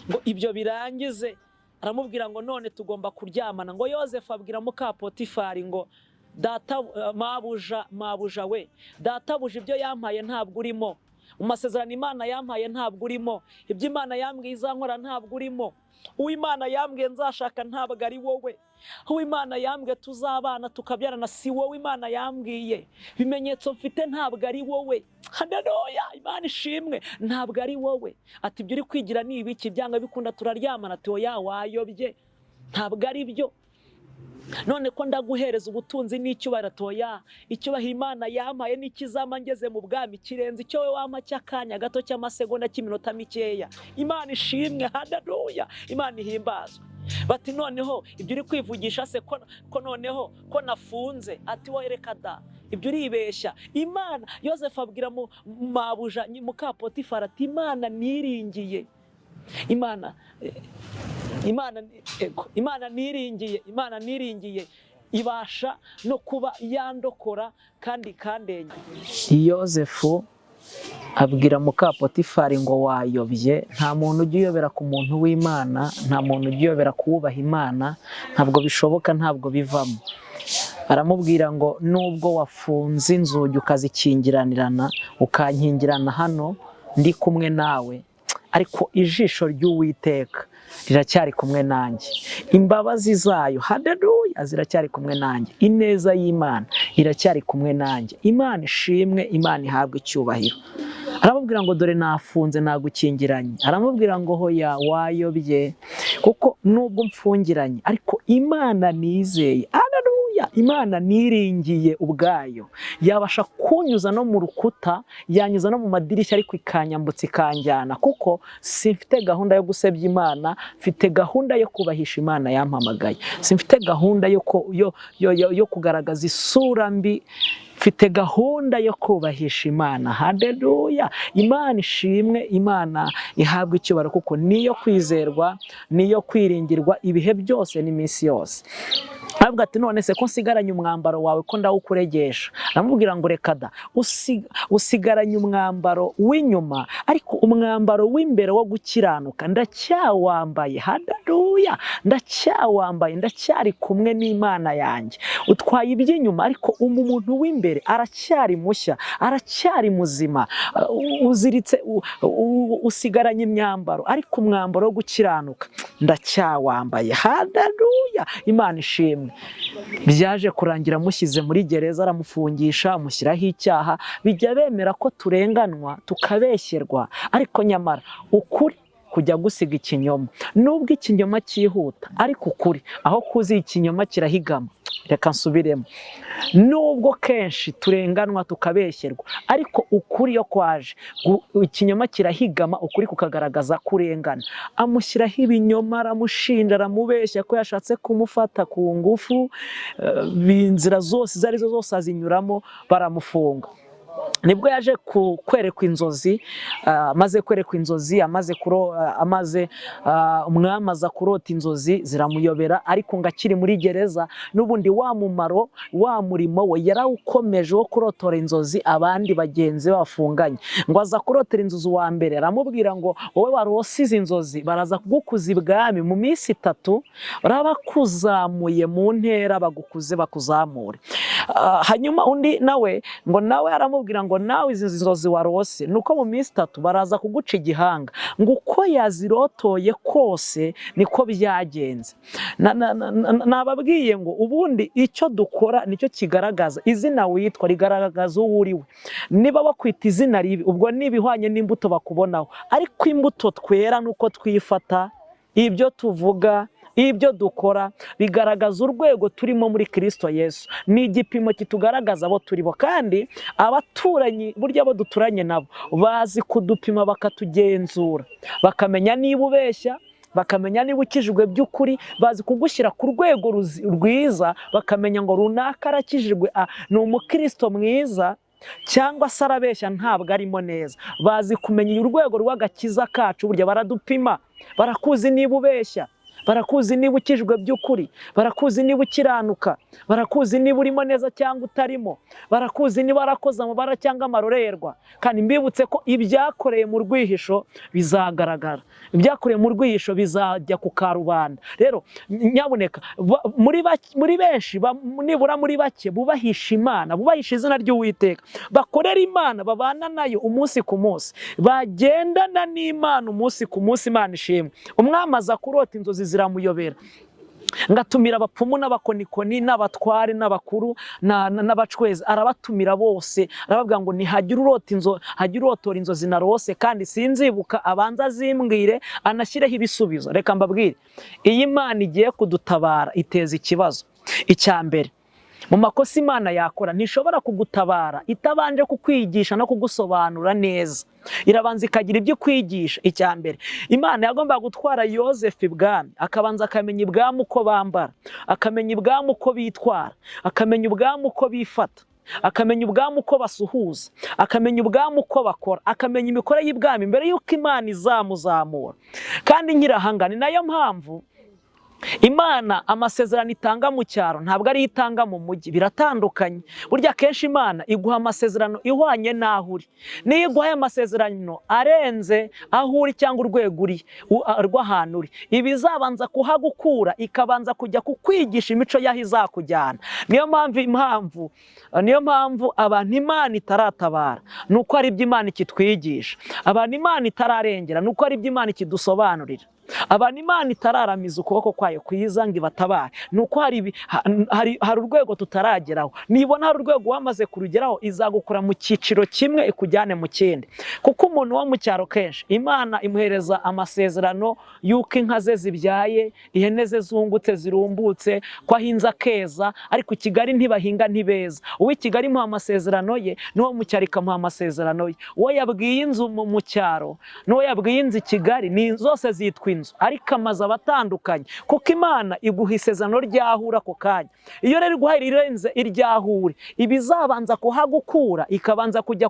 ngo ibyo birangize aramubwira ngo none tugomba kuryamana. Ngo Yozefu abwira muka Potifari ngo data, mabuja we, databuja ibyo yampaye ntabwo urimo, mu masezerano Imana yampaye ntabwo urimo, ibyo Imana yambwiye izankora ntabwo urimo, uw'Imana yambwiye nzashaka ntabwo ari wowe, uw'Imana yambwiye tuzabana tukabyarana si wowe Imana yambwiye, ibimenyetso mfite ntabwo ari wowe. Haleluya! Imana ishimwe, ntabwo ari wowe. Ati ibyo uri kwigira ni ibiki? Byanga bikunda turaryamana. Ati oya, wayobye, ntabwo ari byo. None ko ndaguhereza ubutunzi n'icyubahiro. Ati oya, icyubahiro Imana yampaye n'ikizama ngeze mu bwami kirenze icyo we wampa cy'akanya gato cy'amasegonda cy'iminota mikeya. Imana ishimwe. Haleluya! Imana ihimbazwe. Bati noneho ibyo uri kwivugisha se ko noneho ko nafunze? Ati wowe reka da, ibyo uribeshya. Imana, Yozefu abwira mabuja muka Potifari ati Imana niringiye, Imana niringiye ibasha no kuba yandokora kandi kandenya. Yozefu abwira muka Potifari ngo wayobye, nta muntu ujya uyobera ku muntu w'Imana, nta muntu ujya uyobera kuwubaha Imana, ntabwo bishoboka, ntabwo bivamo. Aramubwira ngo nubwo wafunze inzugi ukazikingiranirana, ukankingirana hano ndi kumwe nawe, ariko ijisho ry'Uwiteka riracyari kumwe nanjye, imbabazi zayo, haleluya, ziracyari kumwe nanjye, ineza y'Imana iracyari kumwe nanjye. Imana ishimwe, Imana ihabwe icyubahiro. Aramubwira ngo dore nafunze nagukingiranye. Aramubwira ngo hoya, wayobye, kuko nubwo mfungiranye ariko Imana nizeye, haleluya, Imana niringiye ubwayo yabasha kunyuza no mu rukuta, yanyuza no mu madirishya, ariko ikanyambutsa ikanjyana, kuko simfite gahunda yo gusebya Imana, mfite gahunda yo kubahisha Imana yampamagaye. Simfite gahunda yo kugaragaza isura mbi, mfite gahunda yo kubahisha Imana. Haleluya! Imana ishimwe, Imana ihabwe icyubahiro, kuko niyo kwizerwa, niyo kwiringirwa ibihe byose n'iminsi yose. Aravuga ati none se ko nsigaranye umwambaro wawe ko ndawukuregesha? Aramubwira ngo reka da, usigaranye umwambaro w'inyuma, ariko umwambaro w'imbere wo gukiranuka ndacyawambaye. Haleluya! Ndacyawambaye, ndacyari kumwe n'Imana yanjye. Utwaye iby'inyuma, ariko umuntu w'imbere aracyari mushya, aracyari muzima, uziritse, usigaranye imyambaro, ariko umwambaro wo gukiranuka ndacyawambaye. Haleluya! Imana ishimwe. Byaje kurangira mushyize muri gereza, aramufungisha, amushyiraho icyaha. Bijya bemera ko turenganwa, tukabeshyerwa, ariko nyamara ukuri kujya gusiga ikinyoma. Nubwo ikinyoma cyihuta, ariko ukuri aho kuzi ikinyoma kirahigama. Reka nsubiremo, nubwo kenshi turenganwa tukabeshyerwa, ariko ukuri yo kwaje, ikinyoma kirahigama, ukuri kukagaragaza kurengana. Amushyiraho ibinyoma, aramushinja, aramubeshya ko yashatse kumufata ku ngufu, inzira zose izo arizo zose azinyuramo, baramufunga. nibwo yaje kwerekwa inzozi, amaze kwerekwa inzozi, umwami aza kurota inzozi ziramuyobera, ariko ngo akiri muri gereza n'ubundi wa mumaro, wa murimo we yarawukomeje wo kurotora inzozi abandi bagenzi bafunganye. Ngo aza kurotera inzozi wa mbere, aramubwira ngo wowe warose izi nzozi baraza kugukuza ibwami mu minsi 3, bakuzamuye mu ntera, bagukuze bakuzamure. Hanyuma undi nawe aramubwira ngo nawe izi nzozi warose nuko mu minsi 3 baraza kuguca igihanga. Ngo uko yazirotoye kose niko byagenze. Nababwiye ngo ubundi icyo dukora nicyo kigaragaza izina witwa, rigaragaza uwo uriwe. Niba bakwita izina ribi, ubwo nibihwanye n'imbuto bakubonaho, ariko imbuto twera nuko twifata, ibyo tuvuga, ibyo dukora bigaragaza urwego turimo muri Kristo Yesu. Ni igipimo kitugaragaza abo turibo, kandi abaturanyi burya abo duturanye nabo bazi kudupima bakatugenzura, bakamenya niba ubeshya, bakamenya niba ukijijwe by'ukuri, bazi kugushyira ku rwego rwiza, bakamenya ngo runaka arakijijwe, ni umukristo mwiza, cyangwa se arabeshya ntabwo arimo neza. Bazi kumenya urwego rw'agakiza kacu, burya baradupima, barakuzi niba ubeshya, barakuzi niba ukijijwe by'ukuri, barakuzi niba ukiranuka, barakuzi niba urimo neza cyangwa utarimo, barakuzi niba warakoze amabara cyangwa amarorerwa. Kandi mbibutse ko ibyakoreye mu rwihisho bizagaragara, ibyakoreye mu rwihisho bizajya ku karubanda. Rero nyabuneka muri benshi, nibura muri bake bubahisha Imana, bubahisha izina ry'Uwiteka, bakorera Imana, babana nayo umunsi ku munsi, bagendana n'Imana umunsi ku munsi. Imana ishimwe. Umwami aza kurota inzozi ziramuyobera, ngatumira abapfumu n'abakonikoni n'abatware n'abakuru n'abacwezi, arabatumira bose, arababwira ngo nihagire urotora inzozi narose, kandi sinzibuka, abanza azimbwire anashyireho ibisubizo. Reka mbabwire, iyi Imana igiye kudutabara iteza ikibazo. Icya mbere, mu makosa Imana yakora, ntishobora kugutabara itabanje kukwigisha no kugusobanura neza. Irabanza ikagira ibyo kwigisha. Icya mbere, Imana yagombaga gutwara Yozefu ibwami, akabanza akamenya ibwami uko bambara, akamenya ibwami uko bitwara, akamenya ibwami uko bifata, akamenya ubwami uko basuhuza, akamenya ubwami uko bakora, akamenya imikorere y'ibwami mbere y'uko Imana izamuzamura. Kandi nkirahanga, ni nayo mpamvu Imana amasezerano itanga mu cyaro ntabwo ari itanga mu mujyi, biratandukanye. Burya kenshi Imana iguha amasezerano ihwanye n'aho uri. Niyo iguhaye amasezerano arenze aho uri cyangwa urwego uri rw'ahantu uri, ibizabanza kuhagukura, ikabanza kujya kukwigisha imico y'aho izakujyana. Niyo mpamvu abantu Imana itaratabara, nuko ari ibyo Imana ikitwigisha. Abantu Imana itararengera, nuko ari ibyo Imana ikidusobanurira. Abantu Imana itararamiza ukuboko kwayo kwiza ngo ibatabare, nuko hari urwego tutarageraho. Nibona hari urwego wamaze kurugeraho, izagukura mu cyiciro kimwe ikujyane mu kindi. Kuko umuntu wo mu cyaro kenshi Imana imuhereza amasezerano y'uko inka ze zibyaye, ihene ze zungutse zirumbutse, ko ahinze akeza, ariko i Kigali ntibahinga ntibeza. Uw'i Kigali imuha amasezerano ye, n'uwo mu cyaro ikamuha amasezerano ye. Uwo yabwiye inzu mu cyaro n'uwo yabwiye inzu i Kigali, ni zose zitwa inzu, ariko amazu abatandukanye, kuko Imana iguha isezerano ryahura ako kanya. Iyo rero iguhaye rirenze iryahure, ibizabanza kuhagukura, ikabanza kujya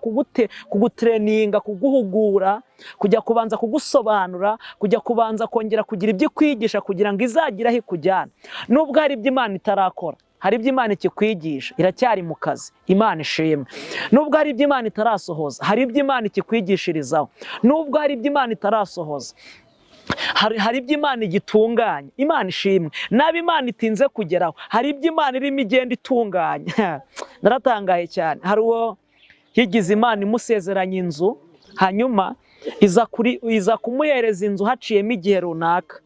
kugutreninga, kuguhugura, kujya kubanza kugusobanura, kujya kubanza kongera kugira ibyo kwigisha kugira ngo izagire aho ikujyana. Nubwo hari ibyo Imana itarakora, hari ibyo Imana ikikwigisha, iracyari mu kazi. Imana ishimwe. Nubwo hari ibyo Imana itarasohoza, hari ibyo Imana ikikwigishirizaho. Nubwo hari ibyo Imana itarasohoza, hari ibyo Imana igitunganya. Imana ishimwe. Nabi Imana itinze kugeraho, hari ibyo Imana irimo igenda itunganya. Naratangaye cyane. Hari uwo yigize Imana imusezeranya inzu, hanyuma iza kumuhereza inzu haciyemo igihe runaka.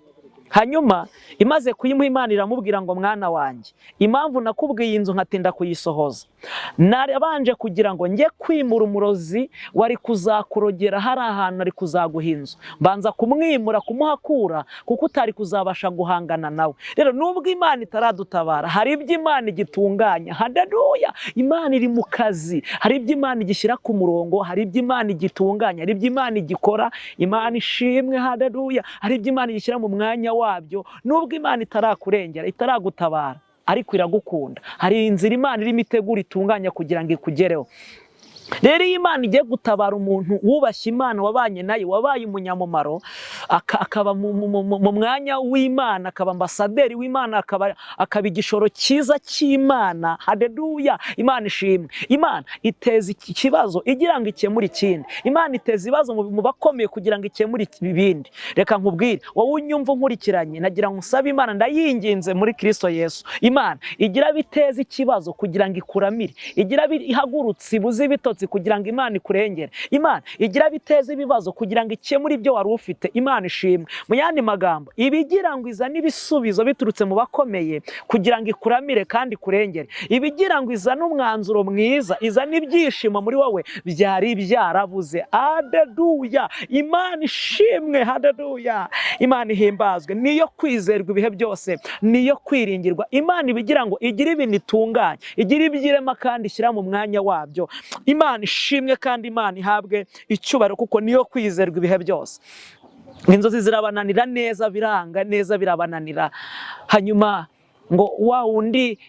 Hanyuma imaze kuyimuha, Imana iramubwira ngo mwana wanjye, impamvu nakubwiye inzu nkatinda kuyisohoza, narabanje kugira ngo njye kwimura umurozi wari kuzakurogera hari ahantu ari kuzaguha inzu, mbanza kumwimura, kumuhakura, kuko utari kuzabasha guhangana nawe. Rero nubwo Imana itaradutabara, hari ibyo Imana igitunganya. Haleluya. Imana iri mu kazi, hari ibyo Imana igishyira ku murongo, hari ibyo Imana igitunganya, hari ibyo Imana igikora. Imana ishimwe. Haleluya. Hari ibyo Imana igishyira mu mwanya wabyo. Nubwo Imana itarakurengera, itaragutabara, ariko iragukunda. Hari inzira Imana irimo itegura itunganya kugira ngo ikugereho. rero iyo Imana igiye gutabara umuntu wubashye Imana, wabanye nayo, wabaye umunyamumaro, akaba mu mwanya w'Imana, akaba ambasaderi w'Imana, akaba igishoro cyiza cy'Imana. Haleluya! Imana ishimwe. Imana iteza iki kibazo igira ngo ikemure ikindi. Imana iteza ibibazo mu bakomeye kugira ngo ikemure ibindi. Reka nkubwire, wowe unyumva unkurikiranye, nagira ngo usabe Imana, ndayinginze muri Kristo Yesu, Imana igira biteza ikibazo kugira ngo ikuramire, igira ihagurutse ibuze ibitotsi kugira ngo Imana ikurengere. Imana igira biteza ibibazo kugira ngo ikemure ibyo wari ufite. Imana ishimwe. Mu yandi magambo, ibigira ngo izane ibisubizo biturutse mu bakomeye kugira ngo ikuramire kandi ikurengere. Ibigira ngo izane umwanzuro mwiza, izane ibyishimo muri wowe byari byarabuze. Haleluya! Imana ishimwe. Haleluya! Imana ihimbazwe. Niyo kwizerwa ibihe byose, niyo kwiringirwa. Imana ibigira ngo igire ibintu itunganye, igire ibyirema kandi ishyira mu mwanya wabyo. Imana ishimwe kandi Imana ihabwe icyubahiro, kuko niyo kwizerwa ibihe byose. Inzozi zirabananira neza, biranga neza, birabananira. Hanyuma ngo wa wundi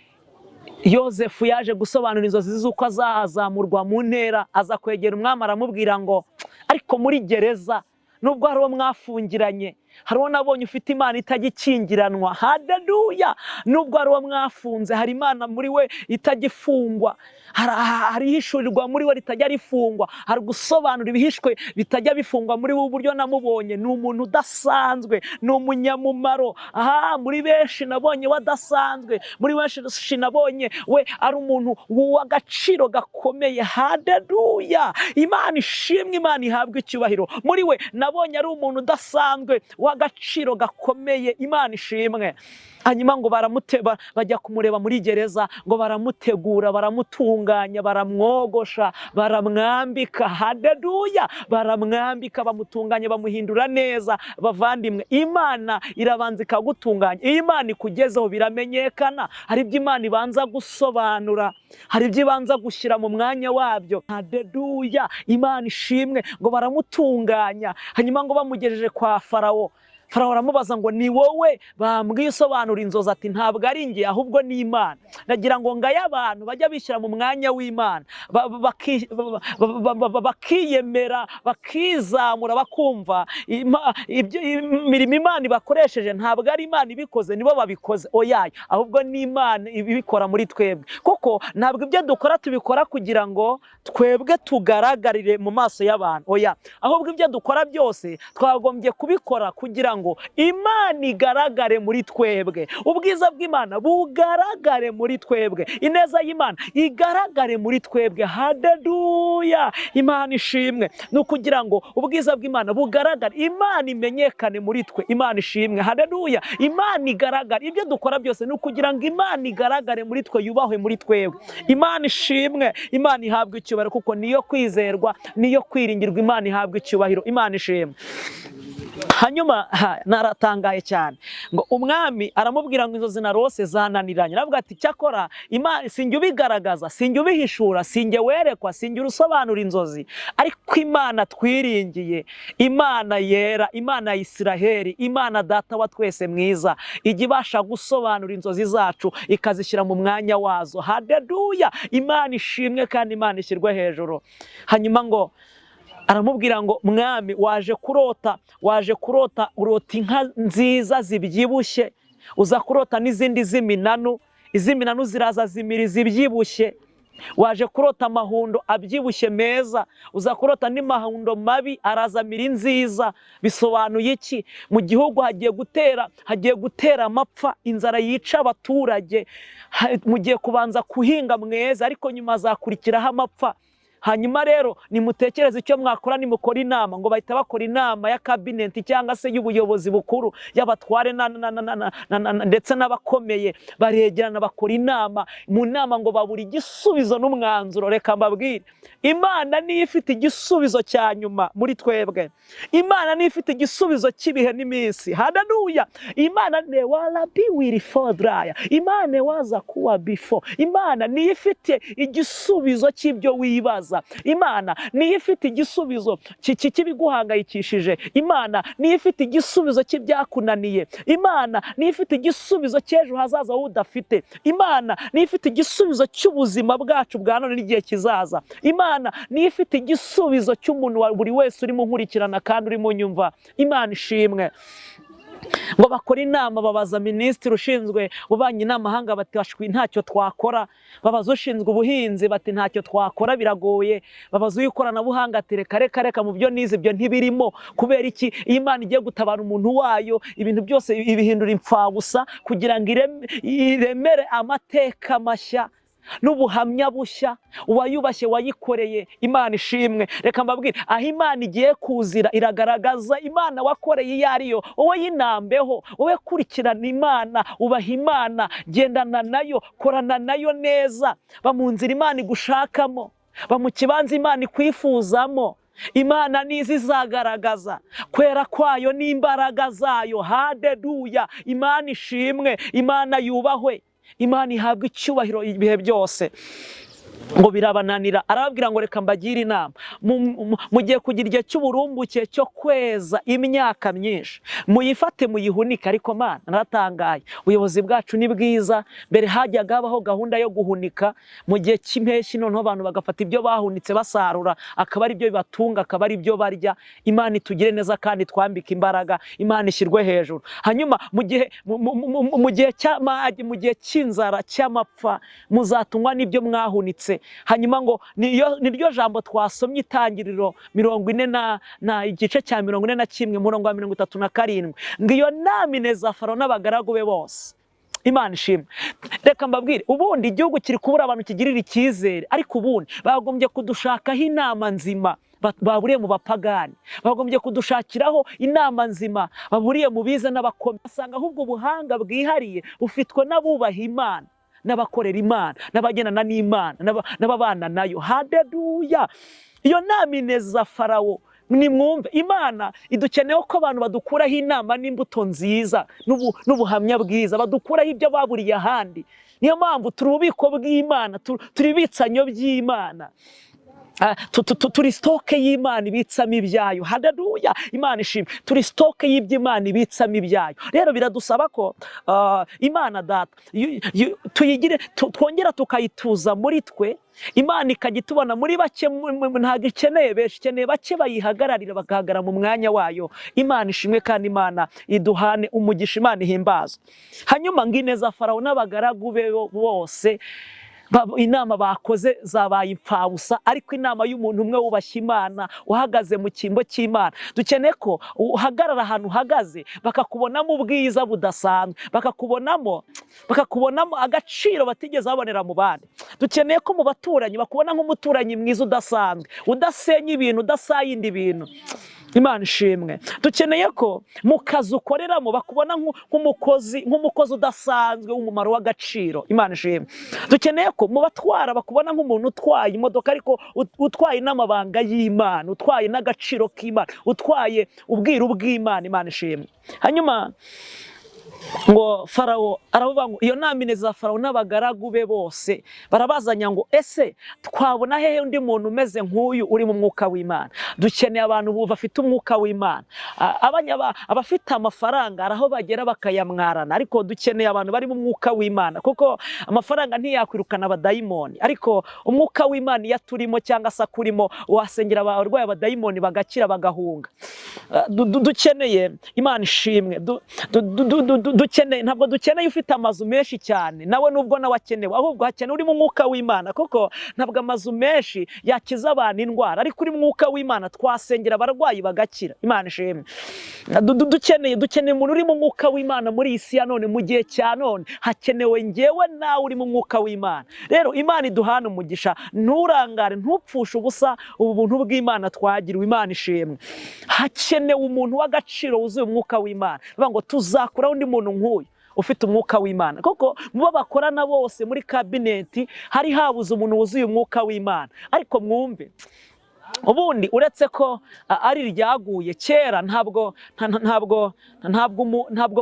Yozefu yaje gusobanura inzozi z'uko azazamurwa mu ntera, aza kwegera umwami aramubwira ngo ariko muri gereza nubwo hari uwo mwafungiranye, hari uwo nabonye ufite Imana itajya ikingiranwa. Haleluya! Nubwo hari uwo mwafunze, hari Imana muri we itajya ifungwa, hari ihishurirwa muri we ritajya rifungwa, hari gusobanura ibihishwe bitajya bifungwa muri we. Uburyo namubonye ni umuntu udasanzwe, ni umunyamumaro. Muri benshi nabonye we adasanzwe, muri benshi nabonye we ari umuntu w'agaciro gakomeye. Haleluya! Imana ishimwe, Imana ihabwe icyubahiro. Muri we nabonye ari umuntu udasanzwe w'agaciro gakomeye. Imana ishimwe. Hanyuma ngo bajya kumureba muri gereza, ngo baramutegura, baramutunganya, baramwogosha, baramwambika. Haleluya! Baramwambika, bamutunganya, bamuhindura neza. Bavandimwe, Imana irabanza ikagutunganya. Iyo Imana ikugezeho biramenyekana. Hari ibyo Imana ibanza gusobanura, hari ibyo ibanza gushyira mu mwanya wabyo. Haleluya! Imana ishimwe. Ngo baramutunganya, hanyuma ngo bamugejeje kwa Farawo. Farawo aramubaza ngo ni wowe bambwiye usobanura inzozi? Ati ntabwo ari njye, ahubwo ni Imana. Nagira ngo ngaye abantu bajya bishyira mu mwanya w'Imana, bakiyemera, bakizamura, bakumva imirimo Imana ibakoresheje ntabwo ari Imana ibikoze, nibo babikoze. Oya, ahubwo ni Imana ibikora muri twebwe. Kuko ntabwo ibyo dukora tubikora kugira ngo twebwe tugaragarire mu maso y'abantu. Oya, ahubwo ibyo dukora byose twagombye kubikora kugira ngo Imana igaragare muri twebwe, ubwiza bw'Imana bugaragare muri twebwe, ineza y'Imana igaragare muri twebwe. Haleluya! Imana ishimwe. Ni ukugira ngo ubwiza bw'Imana bugaragare, Imana imenyekane muri twe. Imana ishimwe. Haleluya! Imana igaragare. Ibyo dukora byose ni ukugira ngo Imana igaragare muri twe, yubahwe muri twebwe. Imana ishimwe. Imana ihabwe icyubahiro, kuko niyo kwizerwa, niyo kwiringirwa. Imana ihabwe icyubahiro. Imana ishimwe. Hanyuma naratangaye cyane, ngo umwami aramubwira ngo inzozi narose zananiranye. Aravuga ati cyakora Imana sinjye ubigaragaza, sinjye ubihishura, sinjye werekwa, sinjye urusobanura inzozi, ariko Imana twiringiye, Imana yera, Imana ya Isiraheli, Imana data wa twese mwiza, ijya ibasha gusobanura inzozi zacu ikazishyira mu mwanya wazo. Haleluya! Imana ishimwe kandi Imana ishyirwe hejuru. Hanyuma ngo aramubwira ngo mwami, waje kurota urota inka nziza zibyibushye, uza kurota n'izindi z'iminanu, iz'iminanu ziraza zimira izibyibushye. Waje kurota amahundo abyibushye meza, uza kurota n'amahundo mabi araza amira inziza. Bisobanuye iki? Mu gihugu hagiye gutera amapfa, inzara yica abaturage. Mugiye kubanza kuhinga mweza, ariko nyuma azakurikiraho amapfa. Hanyuma rero nimutekereze icyo mwakora, nimukora inama. Ngo bahita bakora inama ya kabineti cyangwa se y'ubuyobozi bukuru, y'abatware ndetse n'abakomeye. Baregerana bakora inama. Mu nama ngo babura igisubizo n'umwanzuro. Reka mbabwire, Imana niyo ifite igisubizo cya nyuma muri twebwe. Imana niyo ifite igisubizo cy'ibihe n'iminsi. Haleluya! Imana ne wala be will for dry. Imana waza kuwa before. Imana niyo ifite igisubizo cy'ibyo wibaza. kizaza. Imana niyo ifite igisubizo cy'ibiguhangayikishije. Imana niyo ifite igisubizo cy'ibyakunaniye. Imana niyo ifite igisubizo cy'ejo hazaza wowe udafite. Imana niyo ifite igisubizo cy'ubuzima bwacu bwa none n'igihe kizaza. Imana niyo ifite igisubizo cy'umuntu wa buri wese urimo nkurikirana kandi urimo nyumva. Imana ishimwe. Ngo bakora inama, babaza minisitiri ushinzwe ububanyi n'amahanga bati ntacyo twakora. Babaza ushinzwe ubuhinzi bati ntacyo twakora biragoye. Babaza uy'ikoranabuhanga ati reka mu byo nize ibyo ntibirimo. Kubera iki? Iyo Imana igiye gutabara umuntu wayo ibintu byose ibihindura impfabusa kugira ngo iremere amateka mashya n'ubuhamya bushya. Uwayubashye wayikoreye. Imana ishimwe. Reka mbabwire, aho Imana igiye kuzira iragaragaza Imana wakoreye iyo ariyo. Wowe yinambeho, wowe kurikirana Imana, ubaha Imana, gendana nayo, korana nayo neza. Ba mu nzira Imana igushakamo, ba mu kibanza Imana ikwifuzamo. Imana nizo izagaragaza kwera kwayo n'imbaraga zayo. Haleluya. Imana ishimwe, Imana yubahwe, Imana ihabwa icyubahiro ibihe byose. Ngo birabananira, arababwira ngo reka mbagire inama. Mugiye kugira igihe cy'uburumbuke cyo kweza imyaka myinshi, muyifate muyihunike. Ariko Mana naratangaye, ubuyobozi bwacu ni bwiza. Mbere hajyaga habaho gahunda yo guhunika mu gihe cy'impeshyi, noneho abantu bagafata ibyo bahunitse basarura, akaba ari byo bibatunga, akaba ari byo barya. Imana itugire neza kandi twambike imbaraga, Imana ishyirwe hejuru. Hanyuma mu gihe cy'inzara cy'amapfa muzatungwa n'ibyo mwahunitse. Hanyuma ngo niryo jambo twasomye Itangiriro 40 na igice cya 41 murongo wa 37, ngo iyo nama ineza Farawo n'abagaragu be bose. Imana ishimwe. Reka mbabwire, ubundi igihugu kiri kubura abantu kigirira icyizere, ariko ubundi bagombye kudushakaho inama nzima baburiye mu bapagani. Bagombye kudushakiraho inama nzima baburiye mu bize n'abakomeye. Basanga ahubwo ubuhanga bwihariye bufitwe n'abubaha Imana, n'abakorera Imana, n'abagendana n'Imana, n'ababana nayo. Haleluya. Iyo nama ineza Farawo. Nimwumve, Imana idukeneyeho ko abantu badukuraho inama n'imbuto nziza n'ubuhamya bwiza, badukuraho ibyo baburiye ahandi. Niyo mpamvu turi ububiko bw'Imana, turi ibitsanyo by'Imana. Turi stoke y'Imana ibitsamo ibyayo. Haleluya. Imana ishimwe. Turi stoke y'Imana ibitsamo ibyayo. Rero biradusaba ko Imana Data tuyigire, twongera tukayituza muri twe. Imana ikajya itubona muri bake, ntabwo ikeneye benshi, ikeneye bake bayihagararira bagahagarara mu mwanya wayo. Imana ishimwe kandi Imana iduhane umugisha, Imana ihimbazwe. Hanyuma ngo ineza Farawo n'abagaragu be bose, inama bakoze zabaye impfabusa, ariko inama y'umuntu umwe wubashye Imana, uhagaze mu cyimbo cy'Imana. Dukeneye ko uhagarara ahantu uhagaze bakakubonamo ubwiza budasanzwe, bakakubonamo agaciro batigeze babonera mu bandi. Dukeneye ko mu baturanyi bakubona nk'umuturanyi mwiza udasanzwe, udasenya ibintu, udasayinda ibintu. Imana ishimwe. Dukeneye ko mu kazi ukoreramo bakubona nk'umukozi udasanzwe w'umumaro w'agaciro. Imana ishimwe. Dukeneye ko mu batwara bakubona nk'umuntu utwaye imodoka, ariko utwaye n'amabanga y'Imana, utwaye n'agaciro k'Imana, utwaye ubwiru bw'Imana. Imana ishimwe. Hanyuma ngo Farawo aravuga ngo iyo nama ineza Farawo n'abagaragu be bose barabazanya ngo ese twabona hehe undi muntu umeze nk'uyu uri mu mwuka w'Imana? Dukeneye abantu bafite umwuka w'Imana. Abafite amafaranga araho bagera bakayamwarana, ariko dukeneye abantu bari mu mwuka w'Imana, kuko amafaranga ntiyakwirukana abadayimoni, ariko umwuka w'Imana iyo turimo cyangwa se akurimo wasengera abarwayi abadayimoni bagakira bagahunga. Dukeneye, Imana ishimwe, ntabwo dukeneye ufite amazu menshi cyane, nawe nubwo nawe akenewe, ahubwo hakenewe uri mu mwuka w'Imana, kuko ntabwo amazu menshi yakiza abantu indwara, ariko uri mu mwuka w'Imana twasengera abarwayi bagakira. Imana ishimwe. Dukeneye umuntu uri mu mwuka w'Imana muri iyi si ya none, mu gihe cya none hakenewe njyewe nawe uri mu mwuka w'Imana. Rero Imana iduhane umugisha, nturangare, ntupfushe ubusa ubu buntu bw'Imana twagiriwe. Imana ishimwe. Hakenewe umuntu w'agaciro wuzuye umwuka w'Imana. Bivuga ngo tuzakuraho undi muntu nk'uyu ufite umwuka w'Imana, kuko mubo bakorana bose muri kabineti hari habuze umuntu wuzuye umwuka w'Imana. Ariko mwumve, ubundi uretse ko ari ryaguye kera ntabwo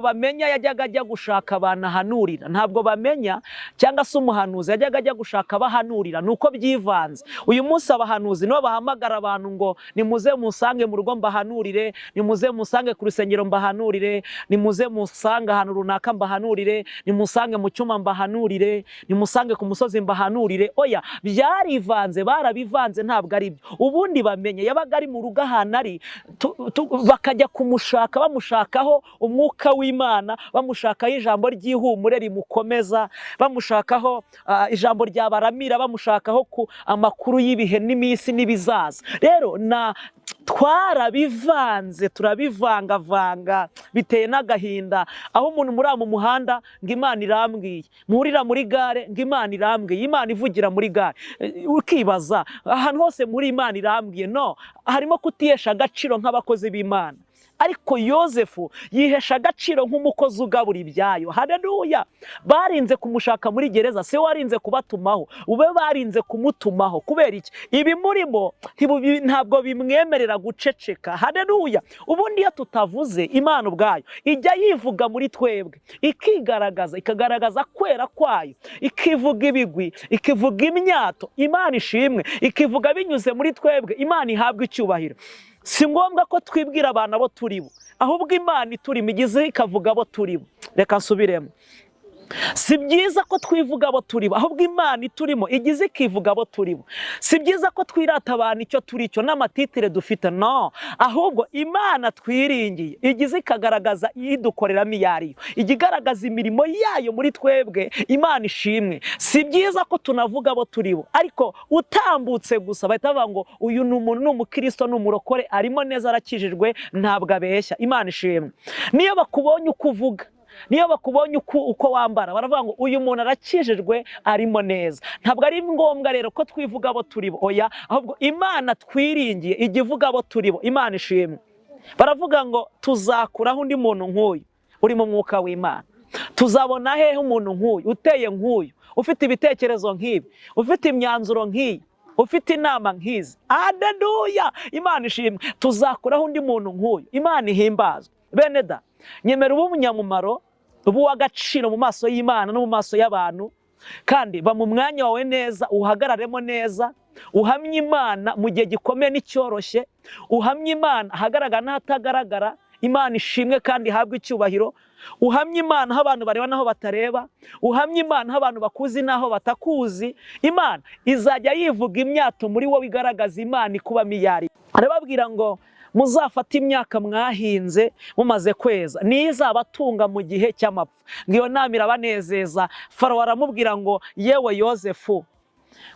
bamenya yajyaga ajya gushaka abantu ahanurira, ntabwo bamenya cyangwa se umuhanuzi yajyaga ajya gushaka abahanurira, nuko byivanze. Uyu munsi abahanuzi nibo bahamagara abantu ngo nimuze musange mu rugo mbahanurire, nimuze musange ku rusengero mbahanurire, nimuze musange ahantu runaka mbahanurire, nimusange mu cyuma mbahanurire, nimusange ku musozi mbahanurire. Oya, byarivanze, barabivanze, ntabwo ari byo. Ubundi bamenye yabaga ari mu rugo ahantu ari, bakajya kumushaka, bamushakaho umwuka w'Imana, bamushakaho ijambo ry'ihumure rimukomeza, bamushakaho ijambo ryabaramira, bamushakaho amakuru y'ibihe n'iminsi n'ibizaza. Rero twarabivanze, turabivangavanga, biteye n'agahinda. Aho umuntu muri mu muhanda ngo Imana irambwiye, muhurira muri gare ngo Imana irambwiye, Imana ivugira muri gare, ukibaza ahantu hose muri Imana irambwiye. No, harimo kutihesha agaciro nk'abakozi b'Imana. Ariko Yozefu yihesha agaciro nk'umukozi ugabura ibyayo. Haleluya! Barinze kumushaka muri gereza, se warinze kubatumaho, ube barinze kumutumaho. Kubera iki? Ibimurimo ntabwo bimwemerera guceceka. Haleluya! Ubundi iyo tutavuze, Imana ubwayo ijya yivuga muri twebwe, ikigaragaza, ikagaragaza kwera kwayo, ikivuga ibigwi, ikivuga imyato. Imana ishimwe, ikivuga binyuze muri twebwe. Imana ihabwa icyubahiro. Si ngombwa ko twibwira abantu abo turi bo, ahubwo Imana iturimo igize ikavuga abo turi bo. Reka nsubiremo. Si byiza ko twivuga abo turi bo, ahubwo Imana iturimo igize ikivuga abo turi bo. Si byiza ko twirata abantu icyo turi cyo n'amatitire dufite, no, ahubwo Imana twiringiye igize ikagaragaza idukoreramo iyo ari yo, igaragaza imirimo yayo muri twebwe. Imana ishimwe. Si byiza ko tunavuga abo turi bo, ariko utambutse gusa bahita bavuga ngo uyu ni umuntu, ni umukristo, ni umurokore, arimo neza, arakijijwe, ntabwo abeshya. Imana ishimwe. Niyo bakubonye uko uvuga, niyo bakubonye uko wambara, baravuga ngo uyu muntu arakijijwe, arimo neza. Ntabwo ari ngombwa rero ko twivuga abo turi bo, oya, ahubwo Imana twiringiye ijya ivuga abo turi bo. Imana ishimwe. Baravuga ngo tuzakuraho undi muntu nk'uyu uri mu mwuka w'Imana. Tuzabona hehe umuntu nk'uyu, uteye nk'uyu, ufite ibitekerezo nk'ibi, ufite imyanzuro nk'iyi, ufite inama nk'izi. Haleluya! Imana ishimwe. Tuzakuraho undi muntu nk'uyu. Imana ihimbazwe. Bene da, nyemera ube umunyamumaro, ube uw'agaciro mu maso y'Imana no mu maso y'abantu, kandi ba mu mwanya wawe neza, uhagararemo neza, uhamye Imana mu gihe gikomeye n'icyoroshye, uhamye Imana ahagaragara n'ahatagaragara. Imana ishimwe kandi ihabwe icyubahiro. Uhamye Imana aho abantu bareba n'aho batareba, uhamye Imana aho abantu bakuzi n'aho batakuzi. Imana izajya yivuga imyato muri wowe, igaragaza Imana ikubamo iyo ari. Arababwira ngo muzafata imyaka mwahinze mumaze kweza, niyo izabatunga mu gihe cy'amapfa. Ngiyo nama irabanezeza. Farawo aramubwira ngo yewe Yozefu,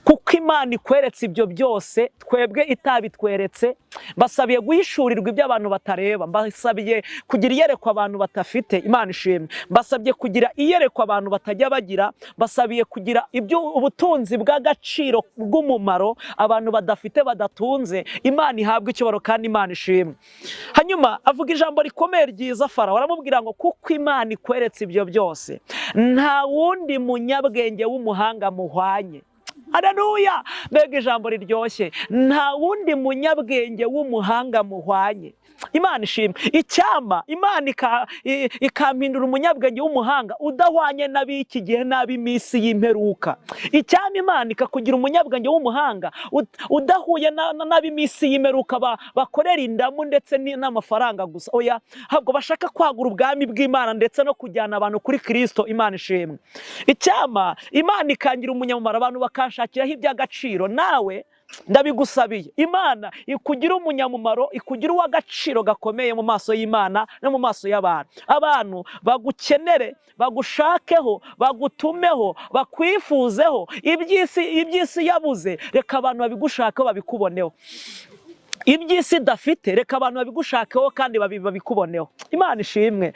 kuko Imana ikweretse ibyo byose, twebwe itabitweretse, basabiye guhishurirwa ibyo abantu batareba, basabiye kugira iyerekwa abantu batafite. Imana ishimwe. Basabye kugira iyerekwa abantu batajya bagira, basabiye kugira ubutunzi bw'agaciro bw'umumaro abantu badafite, badatunze. Imana ihabwa icyubahiro kandi Imana ishimwe. Hanyuma avuga ijambo rikomeye ryiza. Farawo aramubwira ngo kuko Imana ikweretse ibyo byose, nta wundi munyabwenge w'umuhanga muhwanye. Haleluya! Mbega ijambo riryoshye. Nta wundi munyabwenge w'umuhanga muhwanye. Imana ishimwe. Icyama Imana ikampindura umunyabwenge w'umuhanga udahwanye n'ab'iki gihe n'ab'iminsi y'imperuka. Icyama Imana ikakugira umunyabwenge w'umuhanga udahuye n'ab'iminsi y'imperuka bakorera indamu ndetse n'amafaranga gusa. Oya, ahubwo bashaka kwagura ubwami bw'Imana ndetse no kujyana abantu kuri Kristo. Imana ishimwe. Icyama Imana ikangira umunyamumaro, abantu bakanshakiraho iby'agaciro. Nawe ndabigusabiye, Imana ikugira umunyamumaro, ikugira uw'agaciro gakomeye mu maso y'Imana no mu maso y'abantu. Abantu bagukenere, bagushakeho, bagutumeho, bakwifuzeho. Iby'isi yabuze, reka abantu babigushakaho, babikuboneho. Iby'isi idafite, reka abantu babigushakeho kandi babikuboneho. Imana ishimwe.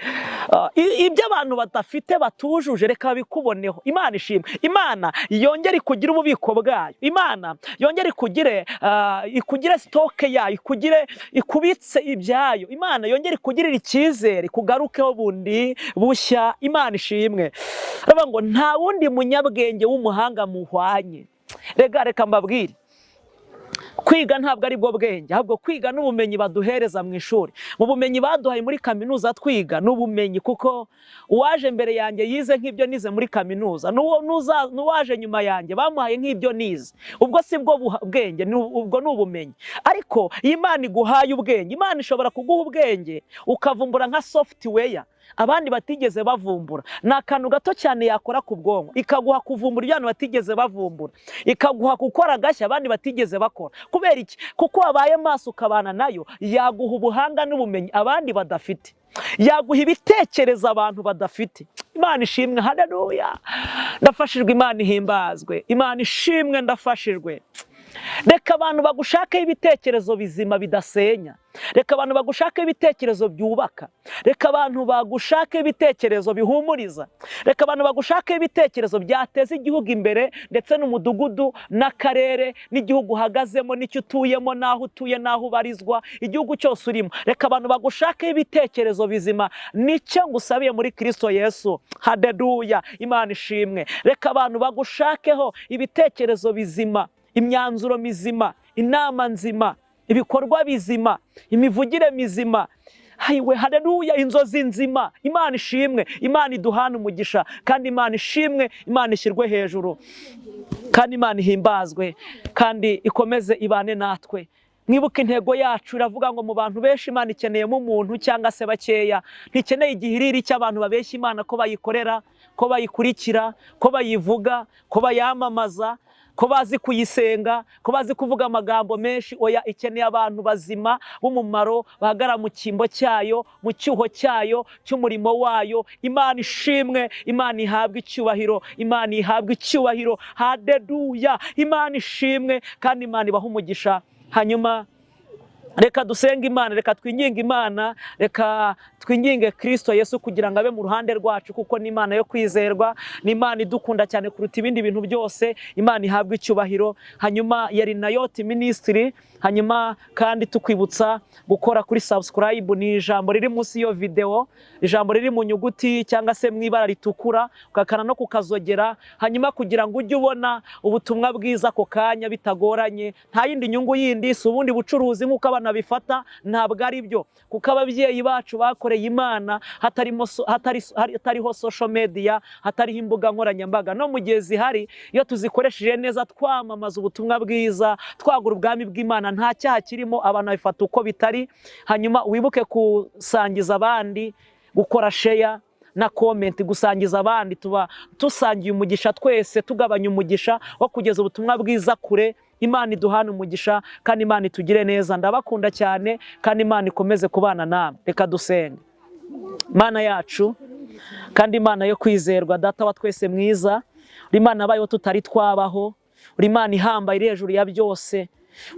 Ibyo abantu badafite, batujuje, reka babikuboneho. Imana ishimwe. Imana yongere ikugire ububiko bwayo. Imana yongere ikugire stoke yayo, ikubitse ibyayo. Imana yongere ikugirire icyizere, kugarukeho bundi bushya. Imana ishimwe. Aravuga ngo nta wundi munyabwenge w'umuhanga muhwanye. Reka mbabwire, Kwiga ntabwo ari bwo bwenge, ahubwo kwiga n'ubumenyi baduhereza mu ishuri. Mu bumenyi baduhaye muri kaminuza twiga n'ubumenyi, kuko uwaje mbere yanjye yize nk'ibyo nize muri kaminuza, n'uwaje nyuma yanjye bamuhaye nk'ibyo nize. Ubwo si bwo bwenge, ubwo ni ubumenyi. Ariko iyo Imana iguhaye ubwenge, Imana ishobora kuguha ubwenge ukavumbura nka software abandi batigeze bavumbura. Ni akantu gato cyane yakora ku bwonko, ikaguha kuvumbura ibyo abantu batigeze bavumbura, ikaguha gukora agashya abandi batigeze bakora. Kubera iki? Kuko wabaye maso ukabana nayo, yaguha ubuhanga n'ubumenyi abandi badafite, yaguha ibitekerezo abantu badafite. Imana ishimwe, haleluya. Ndafashijwe, Imana ihimbazwe, Imana ishimwe, ndafashijwe. Reka abantu bagushake ibitekerezo bizima bidasenya, reka abantu bagushake ibitekerezo byubaka, reka abantu bagushake ibitekerezo bihumuriza, reka abantu bagushake ibitekerezo byateza igihugu imbere, ndetse n'umudugudu n'akarere n'igihugu uhagazemo n'icyo utuyemo n'aho utuye n'aho ubarizwa, igihugu cyose urimo. Reka abantu bagushake ibitekerezo bizima, nicyo ngusabiye muri Kristo Yesu, haleluya. Imana ishimwe. Reka abantu bagushakeho ibitekerezo bizima, imyanzuro mizima, inama nzima, ibikorwa bizima, imivugire mizima, hayiwe, haleluya, inzozi nzima. Imana ishimwe, Imana iduhana umugisha, kandi Imana ishimwe, Imana ishyirwe hejuru, kandi Imana ihimbazwe, kandi ikomeze ibane natwe. Mwibuke intego yacu iravuga ngo mu bantu benshi Imana ikeneyemo umuntu cyangwa se bakeya. Ntikeneye igihiriri cy'abantu babeshya Imana ko bayikorera, ko bayikurikira, ko bayivuga, ko bayamamaza, ko bazi kuyisenga, ko bazi kuvuga amagambo menshi. Oya, ikeneye abantu bazima b'umumaro, bahagara mu cyimbo cyayo, mu cyuho cyayo cy'umurimo wayo. Imana ishimwe, Imana ihabwe icyubahiro, Imana ihabwe icyubahiro, haleluya. Imana ishimwe, kandi Imana ibaha umugisha. Hanyuma reka dusenge Imana, reka twinginge Imana, reka twinginge Kristo Yesu kugira ngo abe mu ruhande rwacu, kuko ni Imana yo kwizerwa, ni Imana idukunda cyane kuruta ibindi bintu byose. Imana ihabwe icyubahiro. Hanyuma yari na Yoti Ministry. Hanyuma kandi tukwibutsa gukora kuri subscribe, ni ijambo riri munsi yo video, ijambo riri mu nyuguti cyangwa se mu ibara ritukura, ukakana no kukazogera. Hanyuma kugira ngo ujye ubona ubutumwa bwiza ako kanya bitagoranye, nta yindi nyungu yindi, si ubundi bucuruzi nk'uko abana bifata, ntabwo ari byo. Kuko ababyeyi bacu bakoreye Imana hatariho social media, hatariho imbuga nkoranyambaga. No mu gihe zihari, iyo tuzikoresheje neza twamamaza ubutumwa bwiza, twagura ubwami bw'Imana, nta cyaha kirimo, abantu bifata uko bitari. Hanyuma wibuke gusangiza abandi, gukora share na comment, gusangiza abandi. Tuba tusangiye umugisha twese, tugabanya umugisha wo kugeza ubutumwa bwiza kure. Imana iduhana umugisha, kandi Imana itugire neza. Ndabakunda cyane, kandi Imana ikomeze kubana namwe. Reka dusenge. Mana yacu, kandi Imana yo kwizerwa, Data wa twese mwiza, uri Imana abayeho tutari twabaho, uri Imana ihambaye iri hejuru ya byose,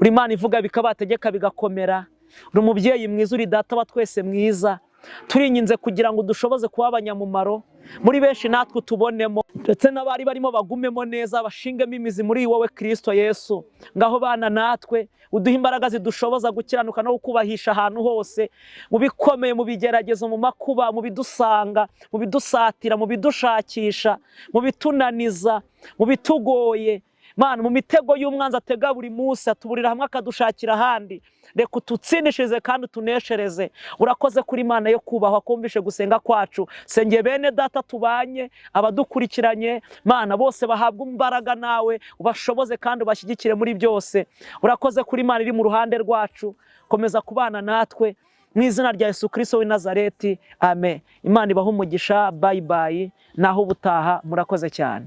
uri Imana ivuga bikabategeka bigakomera, uri umubyeyi mwiza, uri Data wa twese mwiza. Turinginze kugira ngo dushoboze kuba abanyamumaro muri benshi, natwe tubonemo, ndetse n'abari barimo bagumemo neza, bashingemo imizi muri wowe Kristo Yesu. Ngaho bana natwe, uduha imbaraga zidushoboza gukiranuka no kukubahisha ahantu hose, mu bikomeye, mu bigeragezo, mu makuba, mu bidusanga, mu bidusatira, mu bidushakisha, mu bitunaniza, mu bitugoye. Mana, mu mitego y'umwanzi atega buri munsi, atuburira hamwe akadushakira ahandi. Reka ututsindishirize kandi utuneshereze. Urakoze kuri Imana yo kubahwa, kumvishe gusenga kwacu. Sengeye bene Data tubanye, abadukurikiranye, Mana bose bahabwa imbaraga nawe, ubashoboze kandi ubashyigikire muri byose. Urakoze kuri Imana iri mu ruhande rwacu, komeza kubana natwe, mu izina rya Yesu Kristo w'i Nazareti, amen. Imana ibahe umugisha, bye bye, naho ubutaha. Murakoze cyane.